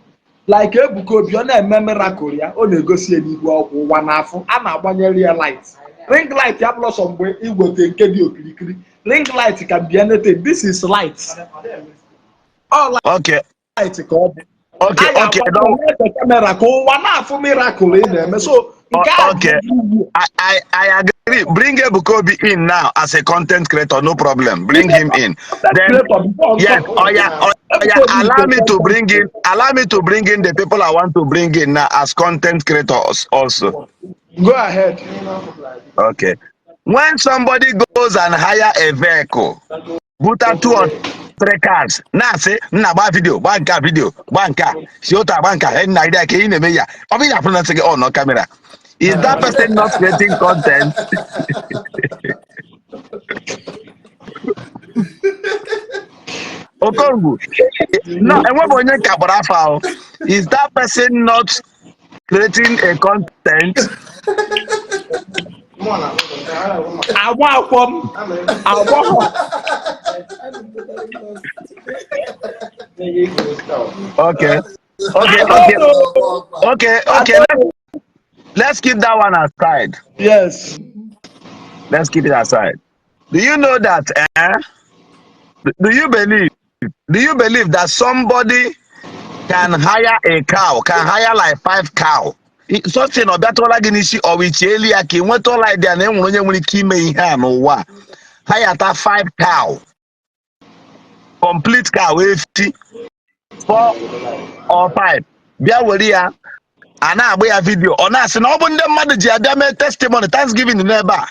Like Ebuka Obi na eme miracle ya o na-egosi enigwe ọkwụ ụwa n'afọ a na-agbanye real light. Ring light ya plus mgbe igwote nke dị okirikiri. Ring light can be anything. This is light. All light. Okay. Light ka ọ bụ. Okay. So okay. I agree. Bring Ebuka Obi in now as a content creator, no problem. Bring him in. Then yes, allow me to bring in the people I want to bring in now as content creators also. Go ahead. Okay. When somebody goes and hire a vehicle, put out 2 or 3 cars. Now say, video, banka, shiota banka, and idea can you meya. Obi ya pronounce on no camera. Is that person not creating content? Okongwu. No, and what when you kabara is that person not creating a content? Okay. Let's keep that one aside. Yes. Let's keep it aside. Do you know that? Do you believe that somebody can hire a cow, can hire like 5 cows? Something or that like Ishi or which Eliaki went all like their name when you keep me ham or what? Hire 5 cow. Complete cow 4 or 5. Ana agba ya video. Ona say na obu nde mmadu ji abia me testimony Thanksgiving neighbor.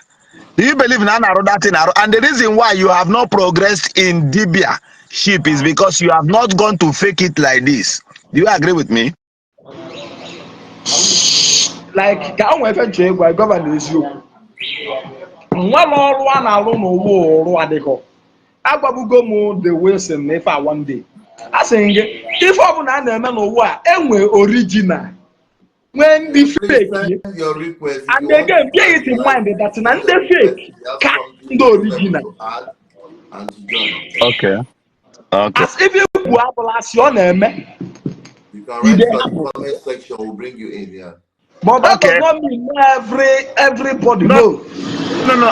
Do you believe in that thing? And the reason why you have not progressed in Dibia ship is because you have not gone to fake it like this. Do you agree with me? Like ka o nwe fe gwa governor eziokwu. Nwa na ọrụ a na-arụ n'ụwa ọrụ adịkọ. Agbabugo m the Wilson na ife a one day. A sị gị ife ọbụla a na-eme n'ụwa a enwe original. When the fake, your request, and again, bear it in mind that na the fake can't do original. Okay. Okay. As if you ablas your name, you can write the comment section. We'll bring you in here. But that does not mean everybody. No,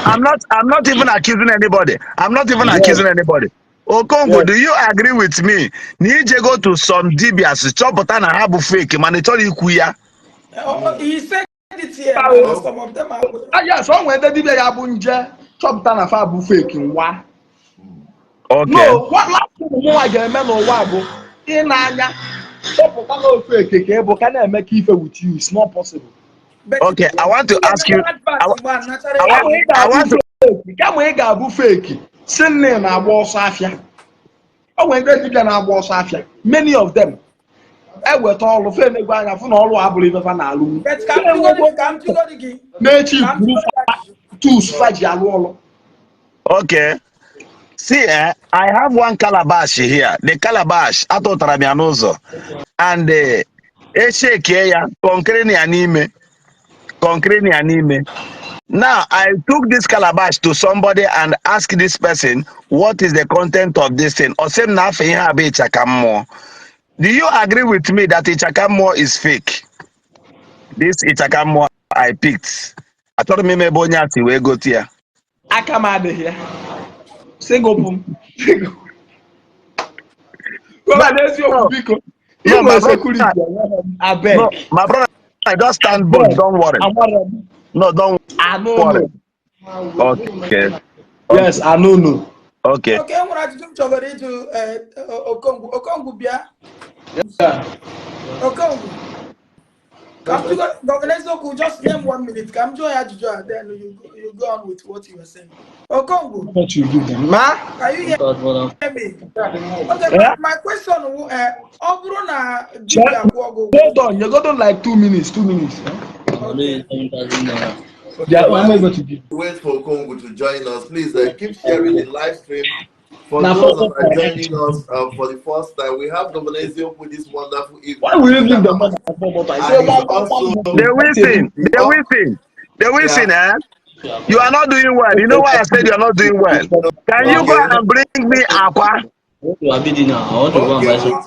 I'm not even accusing anybody. I'm not even accusing anybody. Okongwu, do you agree with me? Nije go to some Dibias, chop na habu fake, manitori kuya. He said it here. Some of them are. Yes, one when the Dibia Yabunja chop na habu fake in wa. Okay. No, what last more I get man or wabo in Anya. Chop no fake, but can I make it with you? It's not possible. Okay, I want to ask you. I want to. Come we gabu fake. Send name na boss afia. Oh, when they did na boss afia. Many of them. I went all of them. I found all I believe if I know. Come to go Native group two fight your. Okay. See, I have one calabash here. The calabash, ato taramianozo, and the ya concrete anime. Now, I took this calabash to somebody and asked this person, what is the content of this thing? Or same na fe ha be ichakamo. Do you agree with me that ichakamo is fake? This ichakamo I picked. I told me bonyati we go here. I come out of here. Single boom. Well, there's your because you were security. I beg. No, my brother, I just stand bold. Don't worry. No, don't worry. Okay. Yes, I know. Okay. Okay, I'm going to talk to Okongwu Dibia. Yeah. Okongwu. Come to Governor, just name 1 minute. Come to Ajuja, then you go on with what you were saying. Okongwu. What you give them? Ma? Are you hearing me? Okay, Yeah? my question is, Hold on, you got on like 2 minutes. 2 minutes. Okay. Yeah, I'm able to give. Wait for Okongwu to join us. Please keep sharing the live stream. For those that are joining us for the first time, we have Governor Ezio with this wonderful evening. Why will you give them money? The wishing, eh? You are not doing well. You know why I said you are not doing well? Can you go and bring me aqua? I want to go and buy some.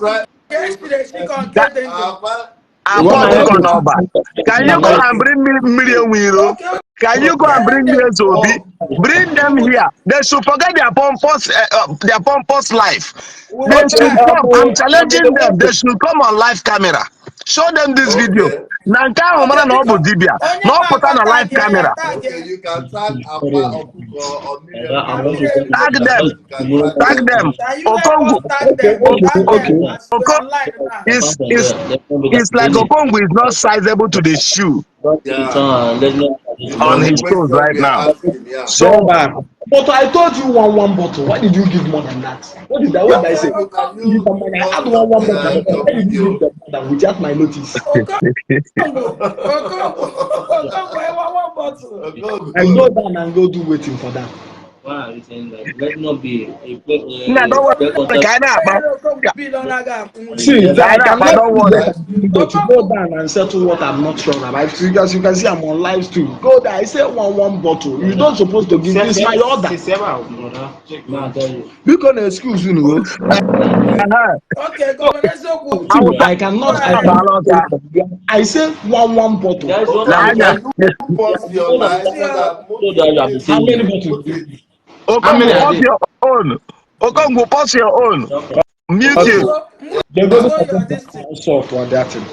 Yesterday, she contented. Can you go and bring me million euro? Can you go and bring me Zobi? Bring them here. They should forget their pompous life. They should come. I'm challenging them. They should come on live camera. Show them this video. Nanka Omana no Okongwu Dibia. No put on a live camera. Okay, you can tag Aqua or Tag them. Tag them. Okongwu. It's like Okongwu is not sizable to the shoe on his toes right now. So bad. But I told you one bottle. Why did you give more than that? What did I say? I had one bottle. Why did you give them more than without my notice? I go down and go do waiting for that. Why are you saying that? Let not be a don't worry. See, I cannot go down and settle what I'm not sure about. Because you can see I'm on live stream. Go there, I say one bottle. You're not supposed to give this my order. You can excuse you know. Okay, I cannot. I say one bottle. How many bottles? Okongwu, pause your own. Okongwu, pause your own. Mute you. They go to solve for that thing.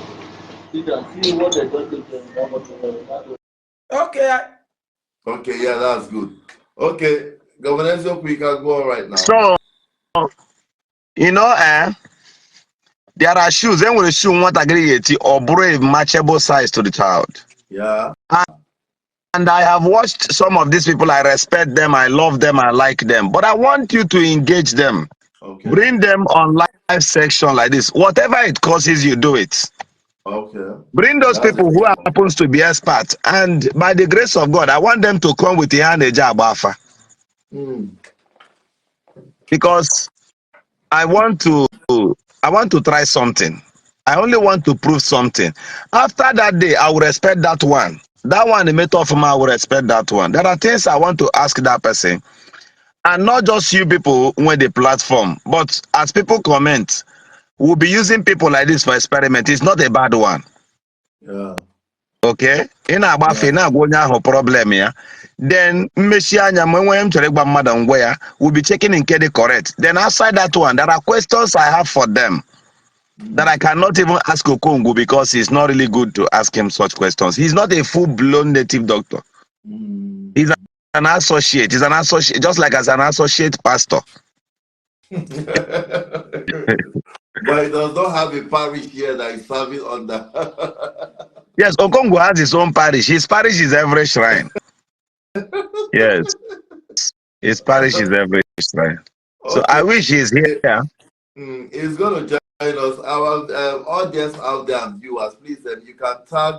Okay. Okay, yeah, that's good. Okay, Governor Ezio, we can go right now. So, you know, There are shoes. Then with a shoe, what agree or brave matchable size to the child. Yeah. And I have watched some of these people. I respect them. I love them. I like them. But I want you to engage them. Okay. Bring them on live section like this. Whatever it causes, you do it. Okay. Bring those people who happens to be experts. And by the grace of God, I want them to come with the hand abafa. Because I want to try something. I only want to prove something. After that day, I will respect that one. That one, the method of I will respect that one. There are things I want to ask that person. And not just you people when the platform, but as people comment, we'll be using people like this for experiment. It's not a bad one. Yeah. Okay? In our problem, yeah. Then we'll be checking in the correct. Then outside that one, there are questions I have for them that I cannot even ask Okongwu because it's not really good to ask him such questions. He's not a full-blown native doctor. He's an associate. He's an associate, just like as an associate pastor. But he does not have a parish here that is serving under. Yes, Okongwu has his own parish. His parish is every shrine. Yes. His parish is every shrine. So Okay. I wish he's here. He's going to join us. Our audience out there and viewers, please, you can tag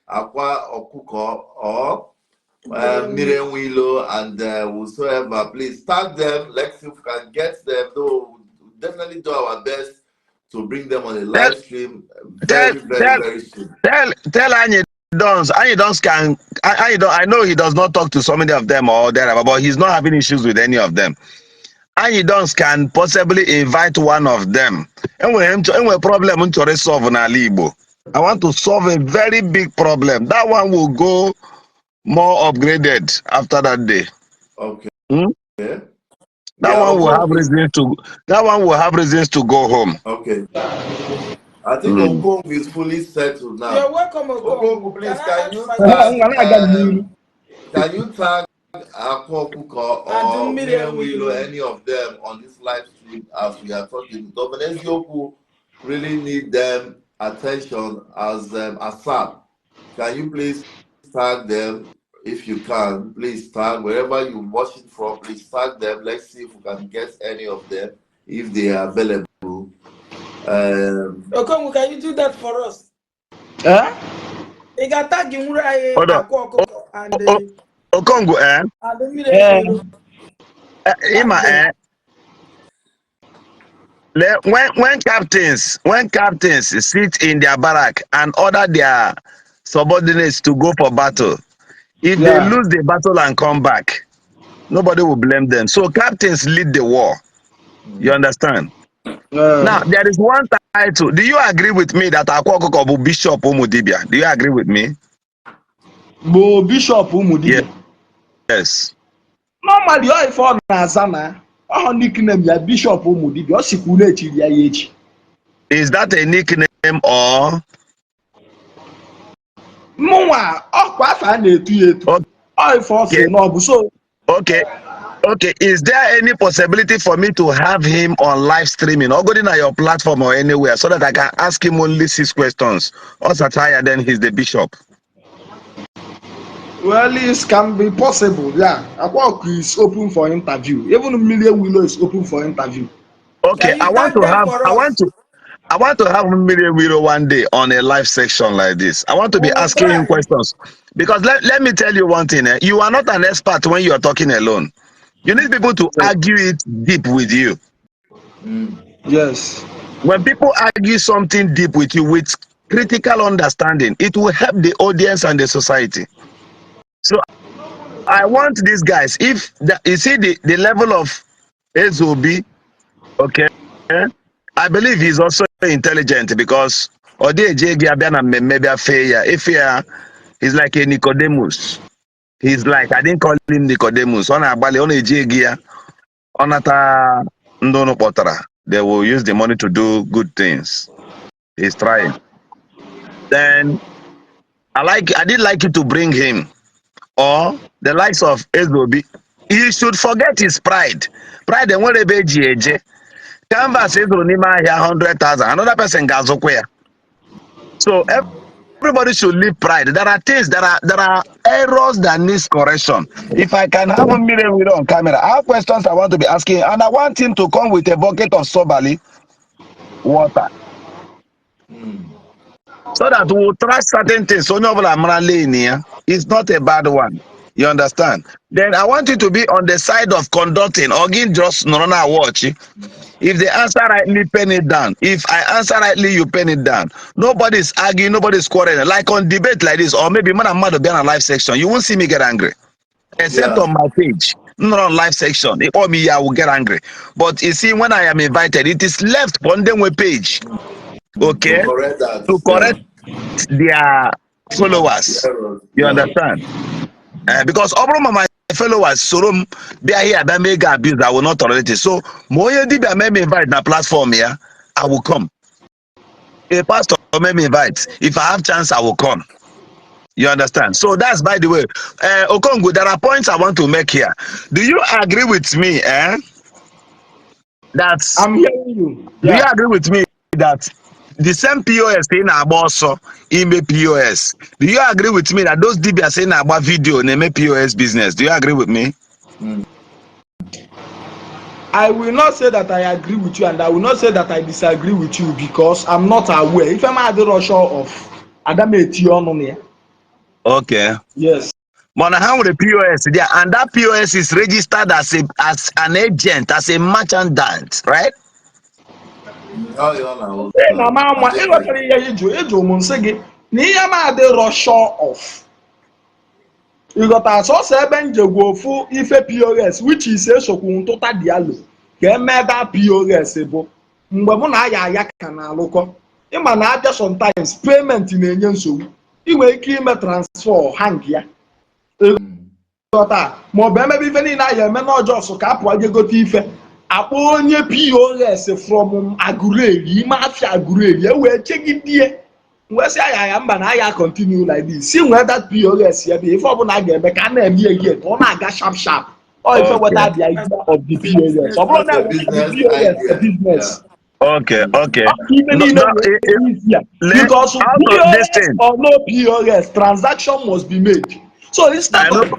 Aqua Okuko or Miriam Willow and whosoever. Please tag them. Let's see if we can get them. Though we'll definitely do our best to bring them on a live stream very soon. Tell Anyi Dons. Anyi Dons can. I know he does not talk to so many of them or there, but he's not having issues with any of them. Anyi Dons can possibly invite one of them. And when problem to solve Omenala Igbo. I want to solve a very big problem. That one will go more upgraded after that day. Okay. Okay. That one will have reasons to. That one will have reasons to go home. Okay. I think Okongwu is fully settled now. You're welcome, Okongwu, please can you tag Aqua Okuko or Miriam Willow, any of them on this live stream as we are talking? Dominance Yoku really need them attention as ASAP. Can you please tag them if you can? Please tag wherever you're watching from. Please tag them. Let's see if we can get any of them if they are available. Okongwu, can you do that for us? You got tag him and Okongwu, when captains sit in their barrack and order their subordinates to go for battle, if they lose the battle and come back, nobody will blame them. So captains lead the war. You understand? Now there is one title. Do you agree with me that Aqua Okuko will Bishop Dibia? Do you agree with me? Bishop Dibia. Yes. Normally, if on Nazana, nickname ya Bishop Dibia, is that a nickname or? Okay. Okay. Is there any possibility for me to have him on live streaming or going on your platform or anywhere so that I can ask him only 6 questions? Or Attire, then he's the bishop. Well, it can be possible, yeah. Aqua is open for interview. Even Miriam Willow is open for interview. Okay, I want to have Miriam Willow one day on a live section like this. I want to be asking him questions. Because let me tell you one thing. You are not an expert when you are talking alone. You need people to argue it deep with you. Yes. When people argue something deep with you with critical understanding, it will help the audience and the society. So I want these guys, if you see the level of SOB, okay, I believe he's also intelligent because if he's like a Nicodemus. He's like, I didn't call him Nicodemus. They will use the money to do good things. He's trying. Then I did like you to bring him. Or the likes of Ezobi. He should forget his pride. Pride and what canvas is only 100,000. Another person goes okay. So everybody should leave pride. There are things there are errors that needs correction. If I can have a mirror with on camera, I have questions I want to be asking, and I want him to come with a bucket of sobali water. So that we'll try certain things. So it's not a bad one. You understand? Then I want you to be on the side of conducting. Again, just no watch. If they answer rightly, pen it down. If I answer rightly, you pen it down. Nobody's arguing, nobody's quarreling. Like on debate like this, or maybe man, I'm mad to be on a live section. You won't see me get angry. Except on my page. Not on live section. Or me, I will get angry. But you see, when I am invited, it is left on the web page. Okay? To correct their followers. You understand? Because all of my followers, Sorum, they are here, they make abuse, I will not tolerate it. So, Moye Dibia may me invite na platform here, I will come. A pastor may me invite. If I have chance, I will come. You understand? So that's by the way. Okongwu, there are points I want to make here. Do you agree with me? That's I'm hearing you. Do you agree with me that the same POS in also email POS? Do you agree with me that those Dibia saying about video name POS business? Do you agree with me? I will not say that I agree with you, and I will not say that I disagree with you because I'm not aware. If I'm at the rush of Adameti on here. Okay. Yes. But how the POS there, and that POS is registered as an agent, as a merchandant, right? Na mama ịghọtara ihe ịjụ m nsị gị na ihe m adịrọ sure of ịghọta sọsọ ebe njegwu ofu ife POS which is esokwu ntụta dialo ka emebe POS bụ mgbe mụ na aya ka na-alụkọ ịma na abịa sometimes payment na-enye nsogbu inwe ike ime transfer hang ya ịghọta maọbụ emebe ife niile aya eme n'ọjọọ ka apụ aje gote ife akpọ onye POS from Agureri ime afia Agureri wee chegidie wee sị ya mba na ya continue like this si nwee that POS ya bụ ife ọbụla ga-eme ka a na-eme ya again ọ na-aga sharp ọ ife weta the idea of the POS ọ bụrụ na POS business. Okay. Because POS or no POS transaction must be made. So instead of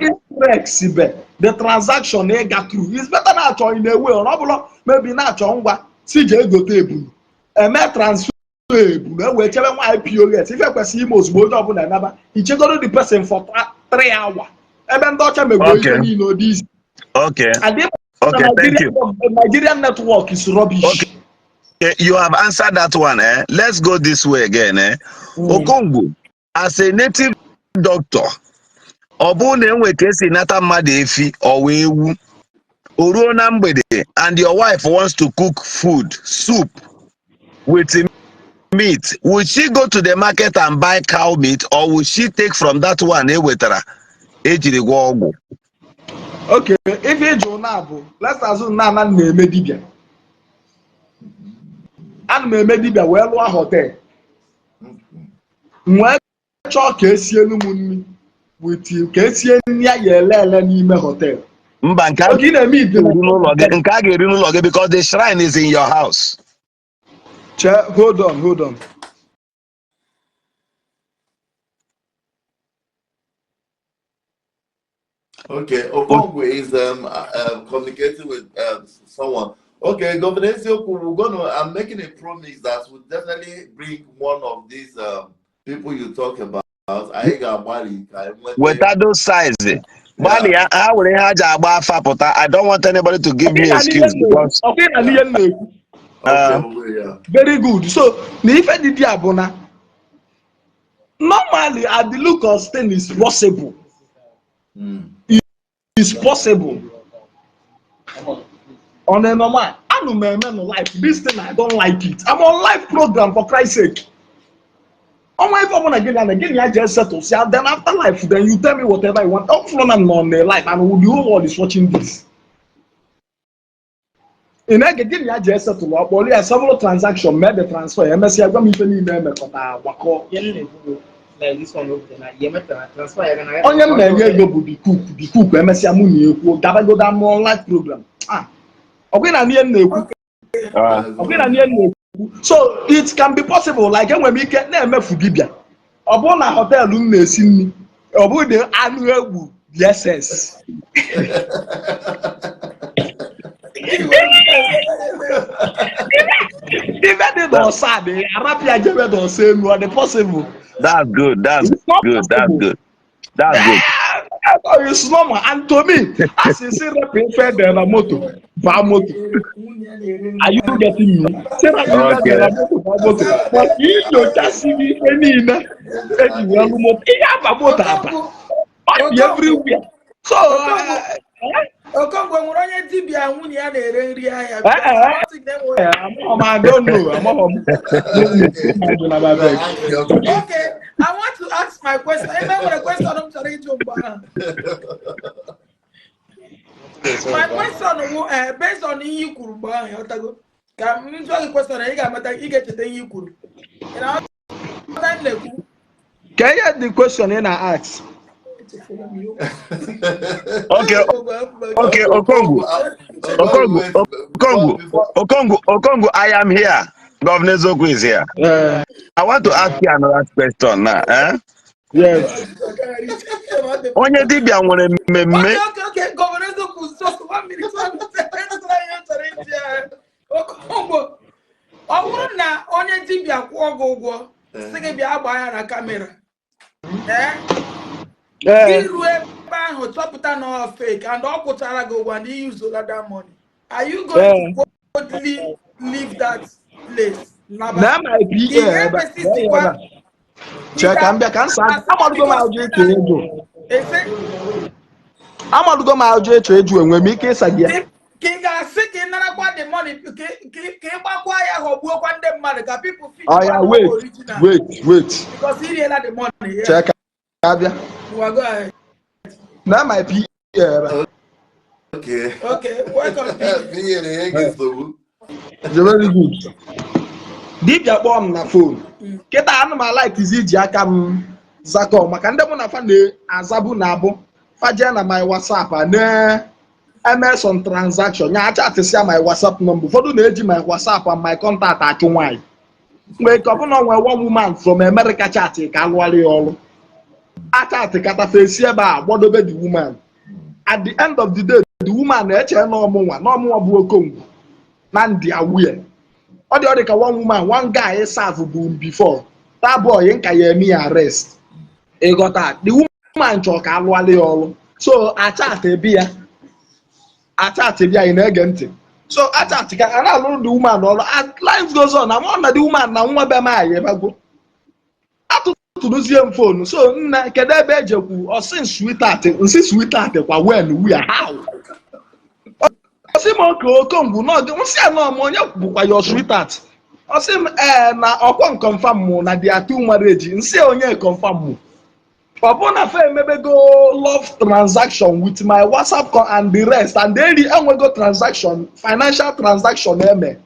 the transaction they got through, it's better not in a way or maybe not on what CJ go table. A mere transfer whichever one POS. If you see most both of them another, he check on the person for 3 hours. And then doctor may go this. Okay. And then thank you. The Nigerian network is rubbish. Okay, you have answered that one. Let's go this way again. Okongwu, as a native doctor, Obune nwekesi nata mmadụ efi or ewu oruo na mgbede and your wife wants to cook food, soup with meat. Will she go to the market and buy cow meat or will she take from that one ewetara ejiri gwa ọgwụ? Okay, if you do now, let's assume na na-eme dibia. Ana m eme dibia wee lụọ hotel. Nwee chọọ ka esie elu m nri. With you, ka esie nri ya ele n'ime hotel. Mba nke a ga-eri n'ụlọ gị because the shrine is in your house. Hold on. Okay, Okongwu is communicating with someone. Okay, Governor Isiagu, I'm making a promise that we'll definitely bring one of these people you talk about. Without those size, I don't want anybody to give me excuse because very good. So if did abona normally at the look of thing is possible. It's possible. On a normal, I don't like this thing. I don't like it. I'm on live program for Christ's sake. On my phone again and again, I just settle. See, then after life, then you tell me whatever you want. Up front and on the life, and the whole world is watching this. In again, I just settle. Only a several transactions made the transfer. MSC, I'm going to name like this one over there. You met the transfer. On your man, you go the cook. MSC, I'm going to go down more live program. Okay, I'm here. So it can be possible, like when we get na-emefu dibia. Ọ bụrụ na họteelụ m na-esi nri, ọ bụrụ na anụ egwu yes. Even the Dosade, Arabia Jebe Dosem, what the possible. That's good. That's good. That's good. That's good. It's normal. And to me, as you see, prefer the moto, Bamoto. Are you getting me? Okay. But you don't just see me anywhere. Everywhere. So, Okongwu onye dibia nwunye ya na-ere nri ahịa. I don't know. Okay, I want to ask my question. My question based on ihe i kwuru mgbe ahụ ọtago ka m jụọ gị question ị ga-amata ị ga-echeta ihe i kwuru. Can you the question in our ask? Okay, Okongwu, I am here. Governor Zoku is here. I want to ask you another question now. Yes. Onye dibia nwere mmemme. Okay, Governor Zoku, just 1 minute. Okongwu, ọ bụrụ na onye dibia kwụọ gị ụgwọ, sị gị bịa gbaa ya na kamera. Iru ebe ahụ chọpụta na fake and ọ kwụchara gị ụgwọ and you use that money. Are you going to boldly leave that place? Now my check and be can say I'm going to go my trade you when make it again. Kinga sick in the money. People feel wait. Because he had the money. Check. You are going. Now my Okay. Welcome. Very good. Dibia bomb na phone. Keta anu ma like izi ji aka m zako maka ndị mụ na fa na-azabu na abụ faje na my WhatsApp na Emerson transaction nya chat sia my WhatsApp number. Ụfọdụ na-eji my WhatsApp and my contact achụ nwanyị. Mgbe ka ọ bụ na one woman from America chat ka alụwarị ọrụ. Chat kata face ebe a gbodobe the woman. At the end of the day, the woman na-eche na ọmụnwa bụ Okongwu na ndị aware. Ọ dị ka one woman, one guy serve boom before. That boy nka ya eme arrest. E got that. The woman chọ ka alụwarị ọrụ. So chat bia ị na-ege ntị. So chat ka a na-alụrụ the woman ọrụ. Life goes on. I'm on the woman na nwa be ma ya bago. Tunuzie phone so nna kedu ebe ejekwu osin sweetheart kwa when we are how osim Okongwu no nsi ano mo onye bukwa your sweetheart osim na okon confirm na dia two marriage nsi onye confirm mu obo na fa emebego love transaction with my WhatsApp and the rest and they enwego transaction financial transaction eme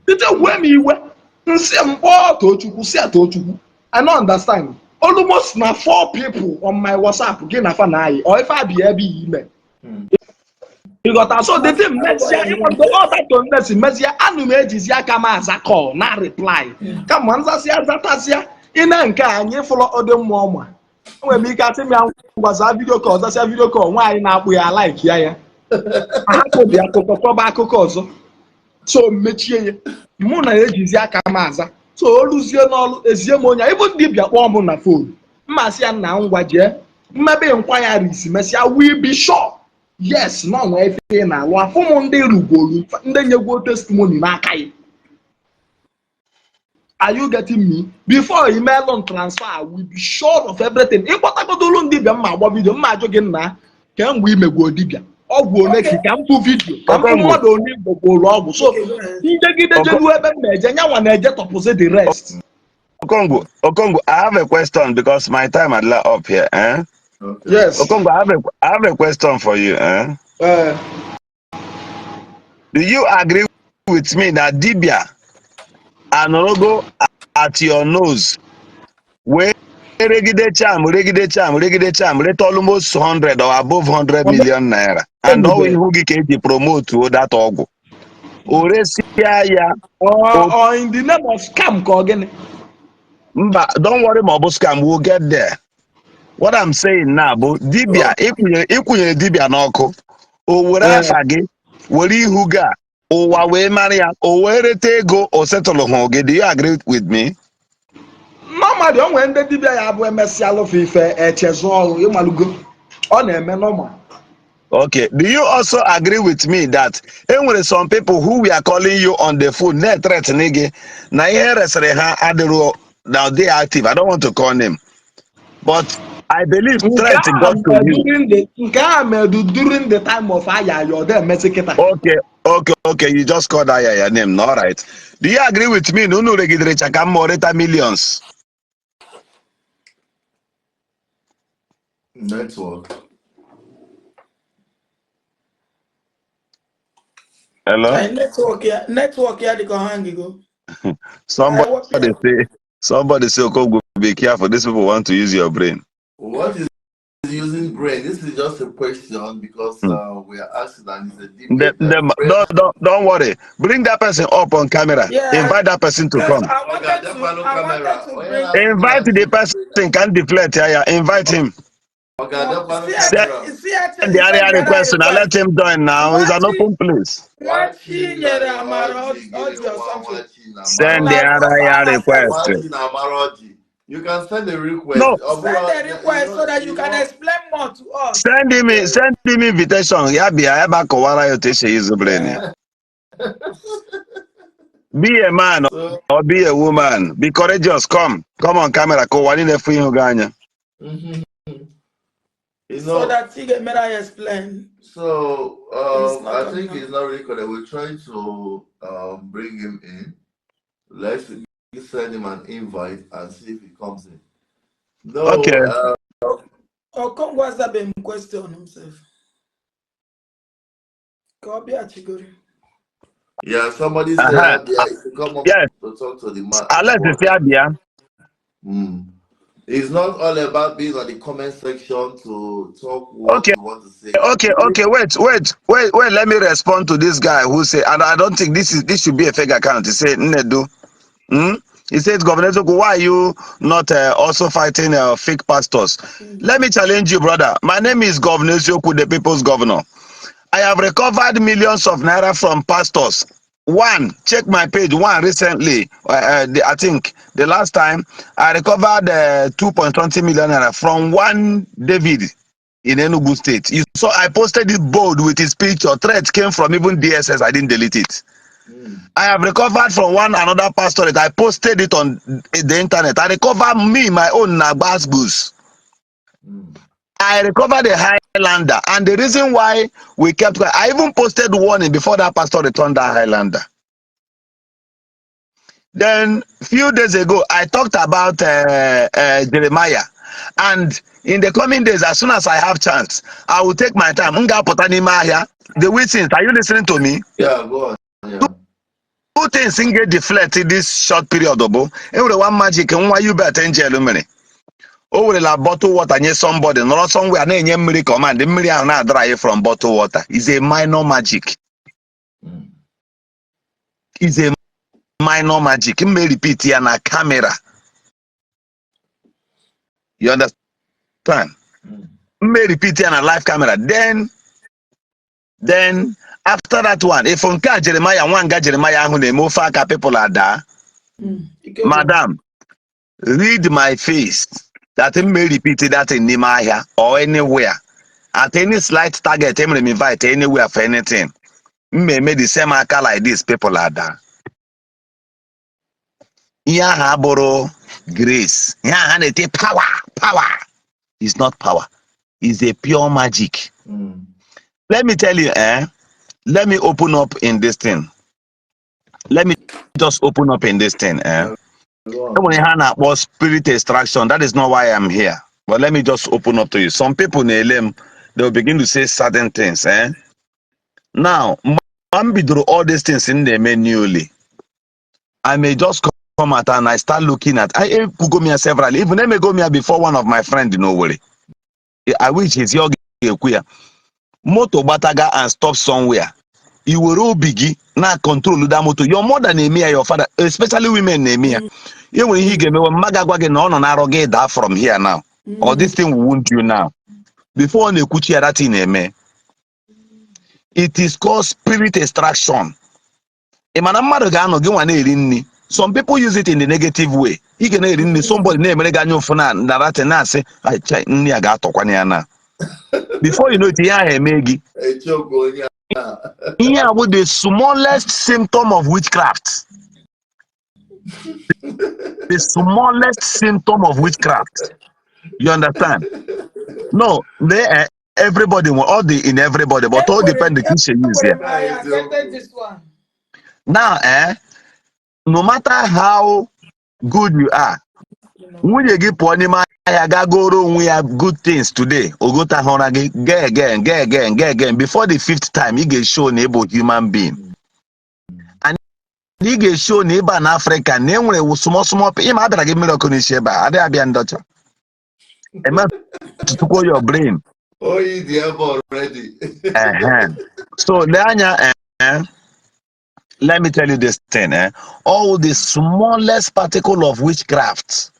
ite gwe mi iwe nsi mpo Tochukwu si Tochukwu I don't understand. Almost now 4 people on my WhatsApp get na fan or if I be email. You got so the thing Messia, you want to order to Messia, Anumeji Yakama as a call, not reply. Come on, Zasia, in Anka, and you follow other mama. When me got me was a video call, that's a video call. Why now we are like, yeah. I have to be a tobacco cause. So, Mechie, Mona Yakamaza. So oluzie n'olu eziemonya even dibia kpọ m na phone mmasị ya na ngwa je mmebe inquiries mesia we be sure yes no nwe ife na alụ afụ m ndị rugolu ndị nyegwo testimony n'aka yi. Are you getting me? Before email on transfer we be sure of everything. Ịkpọtagodolu ndị bịa mma agba video mma ajụ gị nna ka mgbe imegwo dibia ọgwụ one ka m pụ video ka m mmadụ onye gbogboro ọgwụ so njegide jelu ebe m na-eje nyanwa na-eje tọpụzi the rest. Okongwu, I have a question because my time had up here. Yes. Okongwu, I have a question for you. Do you agree with me that dibia and logo at your nose where regide charm, rate almost 100 or above 100 million naira, and all we who can promote to that ogo? Oresia ya. Or in the name of scam again. Don't worry, Mobo scam, we'll get there. What I'm saying now, but Dibia, ikunye Dibia noko, o were afagi, were huga, o wawe maria, o were tego, o settle hoge. Do you agree with me? Normally, when the Dibia have MSC Fife, Chesol, you malugo, on a normal. Okay. Do you also agree with me that there some people who we are calling you on the phone, net threat nigga, na here resreha adero, now they are active. I don't want to call name, but I believe threat got to you. During the time of Aya, you're there, Mexican. Okay. You just called out your name. All right. Do you agree with me? No, regidre chakam moreta millions. Network. Hello? Network here, they can hang you go. Somebody say, Okongwu, be careful. These people want to use your brain. What is using brain? This is just a question because we are asking and it's a debate. Don't worry. Bring that person up on camera. Yeah, invite that person to come. I wanted to bring. Invite the person. Can deflect. Yeah. Invite him. Send the area request. Now let him join now. It's an open place. Send the area request. You can send a request. No, send a request so that you can explain more to us. Send him invitation. Yeah, be a Be a man or be a woman. Be courageous. Come on camera. So that he can explain. So I think he's not really correct. We're trying to bring him in. Let's send him an invite and see if he comes in. No. Okay. Okongwu has a question himself. Yeah, somebody said come up to talk to the man. It's not all about being on the comment section to talk what you want to say. Okay. Wait. Let me respond to this guy who said, and I don't think this should be a fake account. He said, Nedu. He said, Governor Zoku, why are you not also fighting fake pastors? Let me challenge you, brother. My name is Governor Zoku, the people's governor. I have recovered millions of naira from pastors. Check my page. Recently, I think the last time I recovered 2.20 million naira from one David in Enugu State. You saw I posted it bold with his picture. Threats came from even DSS. I didn't delete it. I have recovered from another pastorate. I posted it on the internet. I recovered my own Nabas boost. I recovered a Highlander, and the reason why we kept quiet, I even posted warning before that pastor returned that Highlander. Then few days ago, I talked about Jeremiah, and in the coming days, as soon as I have chance, I will take my time. The witness, are you listening to me? Yeah, go on. Yeah. Two things get deflected this short period. Every one magic, and why you better angel many. Oh, will a bottle water near somebody, not somewhere near Miri command. The million now dry from bottle water is a minor magic. Is a minor magic. You may repeat here on a camera. You understand? You may repeat here on a live camera. Then after that one, if on Jeremiah, one guy Jeremiah who name Mofaka people are there. Madam, read my face. That he may repeat that in Nimaya or anywhere. At any slight target, he may invite anywhere for anything. May the same aka like this, people are there. Yeah, haboro grace. Yeah, and it power. It's not power. It's a pure magic. Let me tell you, let me open up in this thing. Let me just open up in this thing. About spirit extraction. That is not why I'm here. But let me just open up to you. Some people they'll begin to say certain things. Now, I'm through all these things in the manually. I may just come out and I start looking at. I go me several. Even I may go me before one of my friends. No worry. I wish he's your queer. Moto bataga and stop somewhere. you were biggie na control that motor. Your mother name me, your father, especially women name me. You when he gave me one magagwag no on arrogate that from here now. Or this thing will wound you now. Before on the kuchi that in me. It is called spirit extraction. Some people use it in the negative way. He can somebody name say before you know it, here with the smallest symptom of witchcraft. The smallest symptom of witchcraft. You understand? No, they everybody all the in everybody, but all depend the cliche use here. I accepted this one. Now, no matter how good you are, when you give ponima we have good things today. Ogota honage again. Before the 5th time, he get shown able human being. And he get shown able an African name with small him other give miracle in Sheba. Are they a daughter? To call your brain. Oh, you have already. So let me tell you this thing, all the smallest particle of witchcraft.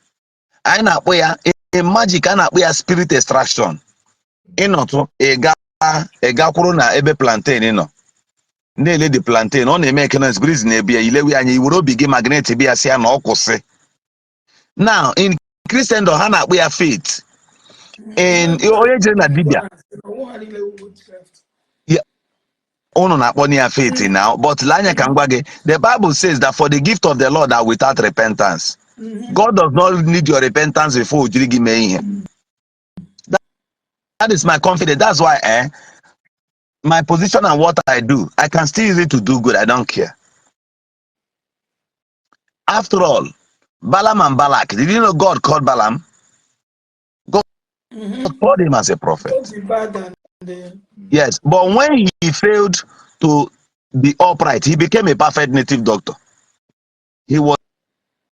I know where a magic and where spirit extraction. Inoto ega na ebe plantain ino. Na-ele the plantain ọ na-eme ekenes breeze na-ebia ilewe anya iwere obi gị magnet bịa si ya na ọkwụsị. Now in Christendom ha na-akpọ ya faith. In onye jere na dibia. Unu na-akpọ ya faith now, but lanya ka ngwa gị, the Bible says that for the gift of the Lord are without repentance. God does not need your repentance before ojiri gị mee ihe. That is my confidence. That's why my position and what I do, I can still use it to do good. I don't care. After all, Balaam and Balak, did you know God called Balaam? God called him as a prophet. Yes, but when he failed to be upright, he became a perfect native doctor. He was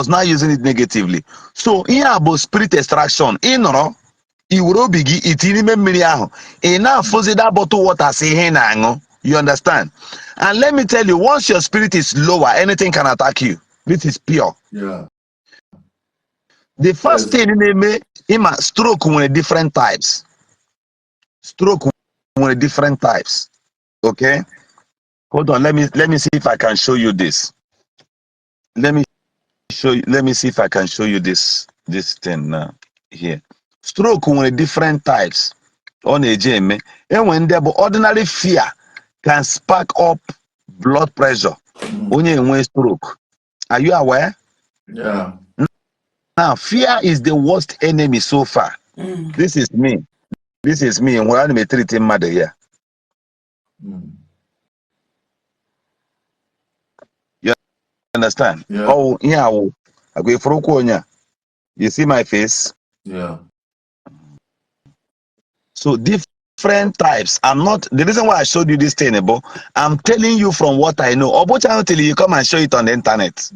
not using it negatively. So, here about spirit extraction, you that bottle water say you understand? And let me tell you, once your spirit is lower, anything can attack you. This is pure. Yeah. The first thing in stroke with different types. Stroke with different types. Okay? Hold on, let me see if I can show you this. Let me see if I can show you this thing now here. Stroke with different types on a gym, and when there ordinary fear can spark up blood pressure when you in stroke. Are you aware? Yeah. Now fear is the worst enemy so far. This is me. And we're going to be treating mother here. You understand? Yeah. Oh yeah. I go for you see my face? Yeah. So different types. I'm not the reason why I showed you this thing, but I'm telling you from what I know. Or but until you come and show it on the internet.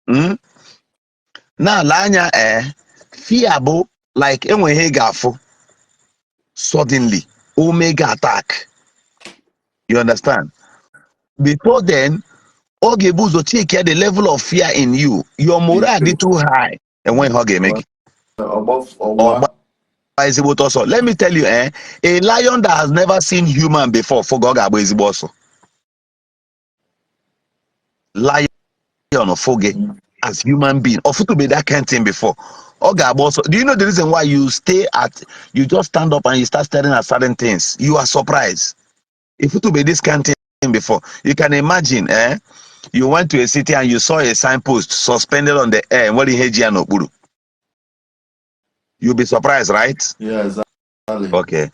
Now lanya fearable like when he gafo suddenly omega attack. You understand? Before then, Ogebuzo take care the level of fear in you. Your morale is too high. And when Hoge make let me tell you, a lion that has never seen human before for God also. Lion or forget as human being or to be that kind of thing before. Also, do you know the reason why you just stand up and you start staring at certain things? You are surprised. If it to be this kind of thing before, you can imagine, you went to a city and you saw a signpost suspended on the air. What the you'll be surprised, right? Yeah, exactly. Okay.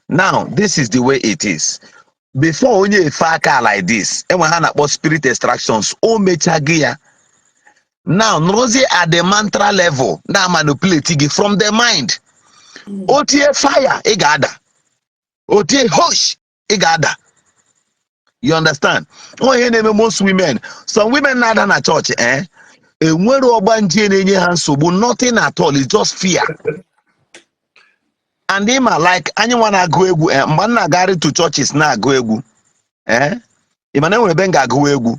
Now, this is the way it is. Before when you faka like this, and when about spirit extractions, gear. Now, Nozi at the mantra level, now manipulating from the mind. Otie fire, igada. Otie hush, igada. You understand? Oh, here name most women. Some women not in a church, and when nothing at all, it's just fear. And they like anyone go man to churches na go. Imane nwere be nga agụwa egwu.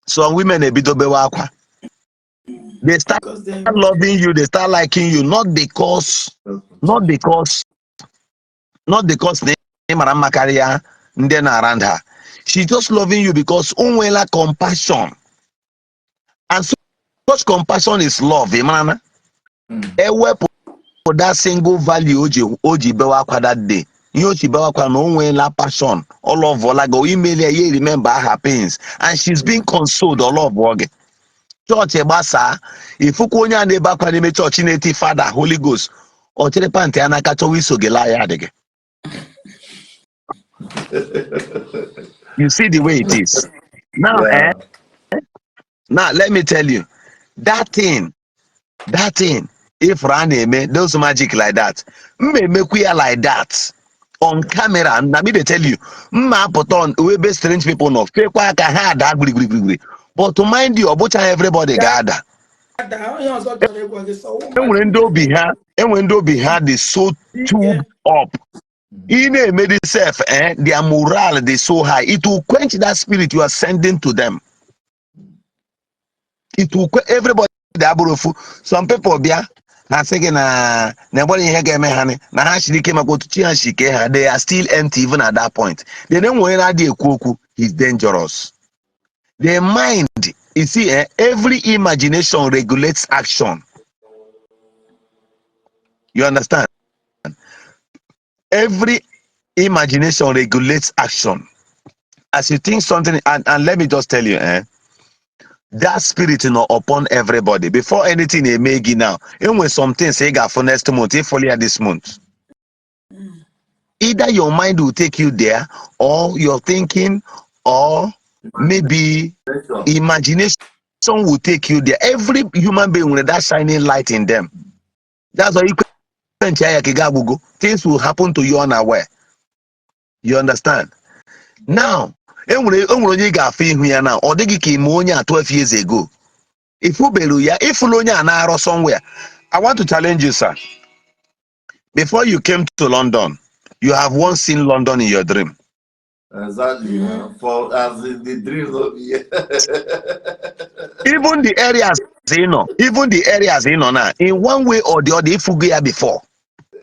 Some women ebido bewa akwa. They start loving you, they start liking you, not because they mara mma karịa ndị na around her. She's just loving you because unwela compassion. And such compassion is love. Imana. Ewepụ that single value oji bewa akwa that day. You oji bewa akwa na unwela passion. All of her go email her, remember her pains. And she's being consoled all of her. Church gbasa ifuku onye a na-ebe akwa n'ime church na-eti Father Holy Ghost ọ chere pantị ya n'aka chọwa iso gị laa ya adịghị. You see the way it is now. Now let me tell you that thing if ra na-eme those magic like that mmemekwu ya like that on camera. Na me dey tell you mma put on webe strange people no fekwa aka ha ada gbirigbirigbiri, but to mind you ọbụcha everybody ga-ada. Enwere ndị obi ha dị so tuned up. In a self, their morale is so high. It will quench that spirit you are sending to them. It will everybody. Some people they are saying they are still empty even at that point. They don't know is dangerous. Their mind, you see, every imagination regulates action. You understand? Every imagination regulates action. As you think something, and let me just tell you, that spirit upon everybody. Before anything they make it now, and when something say got for next month, if only this month. Either your mind will take you there, or your thinking, or maybe imagination will take you there. Every human being with that shining light in them. That's why you can things will happen to you unaware. You understand? Now, onye ga-afụ ihu ya now, ọ dịghị ka ime onye 12 years ago. If you onye a na-arọ somewhere, I want to challenge you, sir. Before you came to London, you have once seen London in your dream. Exactly. For as in the dreams of Even the areas now, in one way or the other, if you go here before.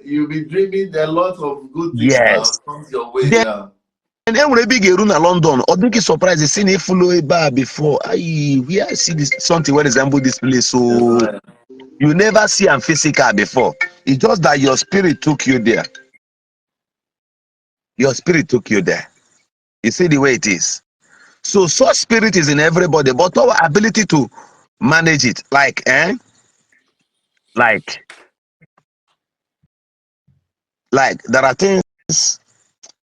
You'll be dreaming a lot of good things that comes your way. And then when we get in London, or think it's surprised seeing if follow a bar before. We I see this something where resemble this place. So you never see a physical before. It's just that your spirit took you there. Your spirit took you there. You see the way it is. So such spirit is in everybody, but our ability to manage it, like there are things.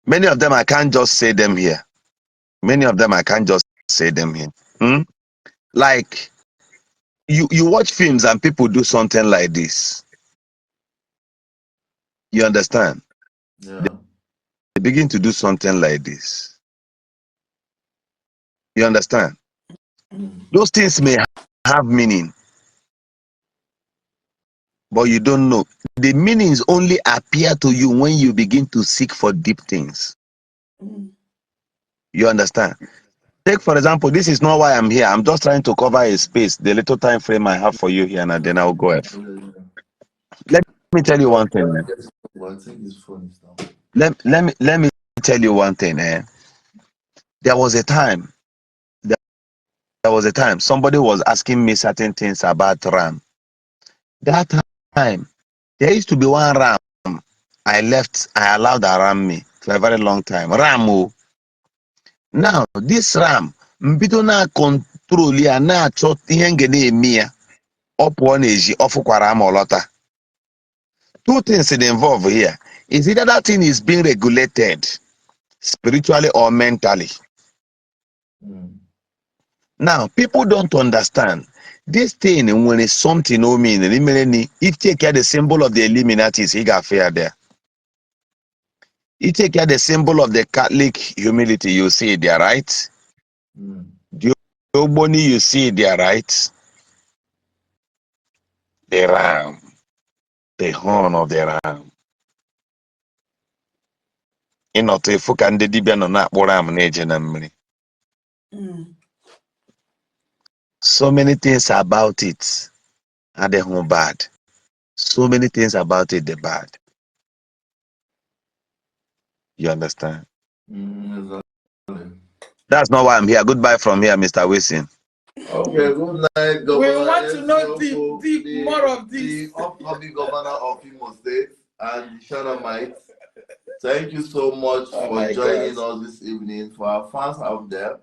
Many of them I can't just say them here. Like you watch films and people do something like this. You understand? Yeah. They begin to do something like this. You understand? Those things may have meaning, but you don't know. The meanings only appear to you when you begin to seek for deep things. You understand? Take, for example, this is not why I'm here. I'm just trying to cover a space, the little time frame I have for you here, and then I'll go off. Let me tell you one thing, man. Let me tell you one thing, There was a time somebody was asking me certain things about ram. That time, there used to be one ram. I allowed that ram me for a very long time. Ram. Now, this ram, mbido na control ya na achọ ihe ngene eme ya. Ọ pụọ n'ezi, ọ fụkwara ama ọlọta. Two things involved here. Is either that thing is being regulated spiritually or mentally. Now, people don't understand. This thing, when it's something no mean, if you take care the symbol of the Illuminati, he got fair there. You take care the symbol of the Catholic humility, you see it there, right? The Ogboni, you see it there, right? The ram, the horn of the ram. ịnọtụ efu ka ndị dibịa nọ na-akpụrụ am na-eje na mmiri. So many things about it adịghị bad. So many things about it the bad. You understand? Exactly. That's not why I'm here. Goodbye from here, Mr. Wilson. Okay, good night, Governor. We want to know more of this. The upcoming governor of Imo State and the Shanamites. Thank you so much for joining us this evening. For our fans out there,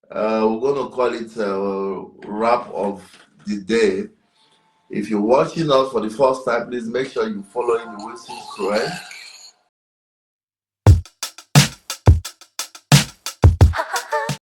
we're going to call it a wrap of the day. If you're watching us for the first time, please make sure you're following the Wilson trend.